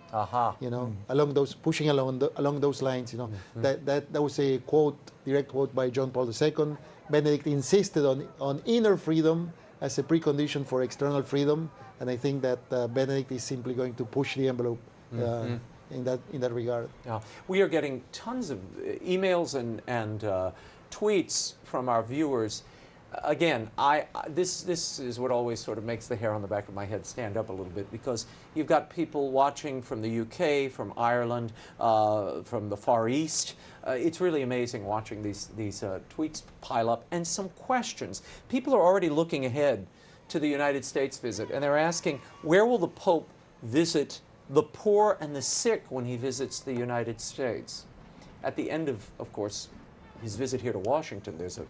You know, pushing along those lines. You know, that was a quote, direct quote by John Paul II. Benedict insisted on inner freedom as a precondition for external freedom, and I think that Benedict is simply going to push the envelope in that regard. Yeah. We are getting tons of emails and tweets from our viewers. Again, this is what always sort of makes the hair on the back of my head stand up a little bit, because you've got people watching from the UK, from Ireland, from the Far East. It's really amazing watching these tweets pile up, and some questions. People are already looking ahead to the United States visit, and they're asking, where will the Pope visit the poor and the sick when he visits the United States? At the end of course, his visit here to Washington, there's a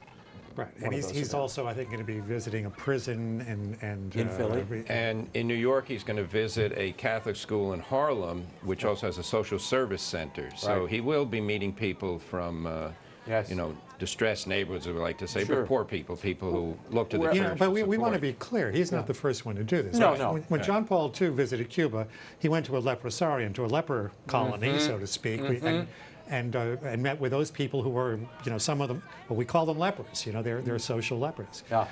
right, and he's also, I think, going to be visiting a prison and in Philly, and in New York, he's going to visit a Catholic school in Harlem, which also has a social service center. So he will be meeting people from, you know, distressed neighborhoods, we like to say, but poor people, people who look to the church. You know, but we want to be clear. He's not the first one to do this. No, no. When John Paul II visited Cuba, he went to a leprosarium, to a leper colony, so to speak. And met with those people who were, you know, some of them, well, we call them lepers, you know, they're social lepers. Yeah.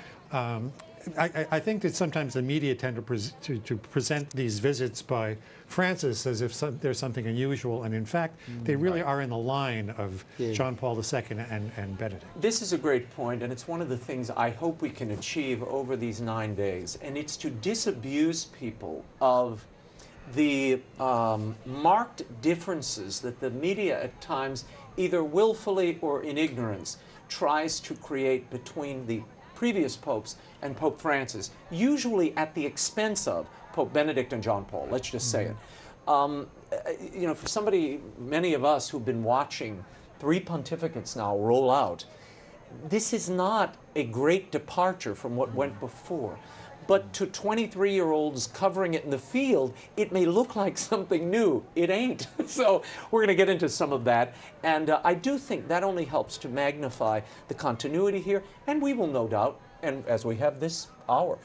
I think that sometimes the media tend to present these visits by Francis as if there's something unusual, and in fact, they really are in the line of John Paul II and Benedict. This is a great point, and it's one of the things I hope we can achieve over these 9 days, and it's to disabuse people of the marked differences that the media at times, either willfully or in ignorance, tries to create between the previous popes and Pope Francis, usually at the expense of Pope Benedict and John Paul, let's just say it. You know, for many of us who've been watching 3 pontificates now roll out, this is not a great departure from what went before. But to 23-year-olds covering it in the field, it may look like something new. It ain't. So we're going to get into some of that. And I do think that only helps to magnify the continuity here. And we will no doubt, and as we have this hour,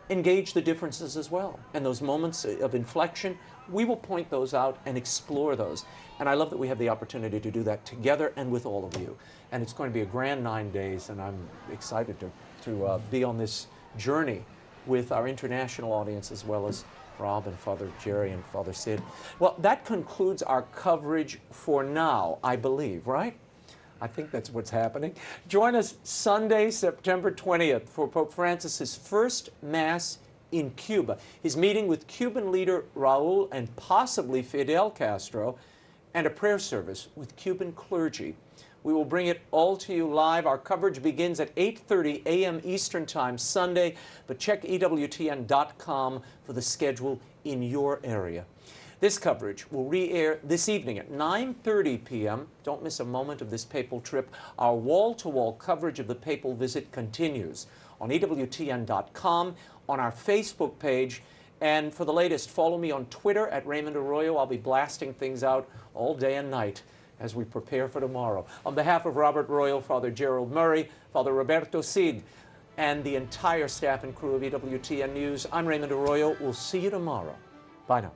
engage the differences as well. And those moments of inflection, we will point those out and explore those. And I love that we have the opportunity to do that together and with all of you. And it's going to be a grand 9 days, and I'm excited to be on this journey with our international audience, as well as Rob and Father Jerry and Father Sid. Well, that concludes our coverage for now, I believe, right? I think that's what's happening. Join us Sunday, September 20th for Pope Francis's first Mass in Cuba. His meeting with Cuban leader Raul and possibly Fidel Castro, and a prayer service with Cuban clergy. We will bring it all to you live. Our coverage begins at 8:30 a.m. Eastern Time Sunday, but check EWTN.com for the schedule in your area. This coverage will re-air this evening at 9:30 p.m. Don't miss a moment of this papal trip. Our wall-to-wall coverage of the papal visit continues on EWTN.com, on our Facebook page, and for the latest, follow me on Twitter at Raymond Arroyo. I'll be blasting things out all day and night as we prepare for tomorrow. On behalf of Robert Royal, Father Gerald Murray, Father Roberto Cid, and the entire staff and crew of EWTN News, I'm Raymond Arroyo. We'll see you tomorrow. Bye now.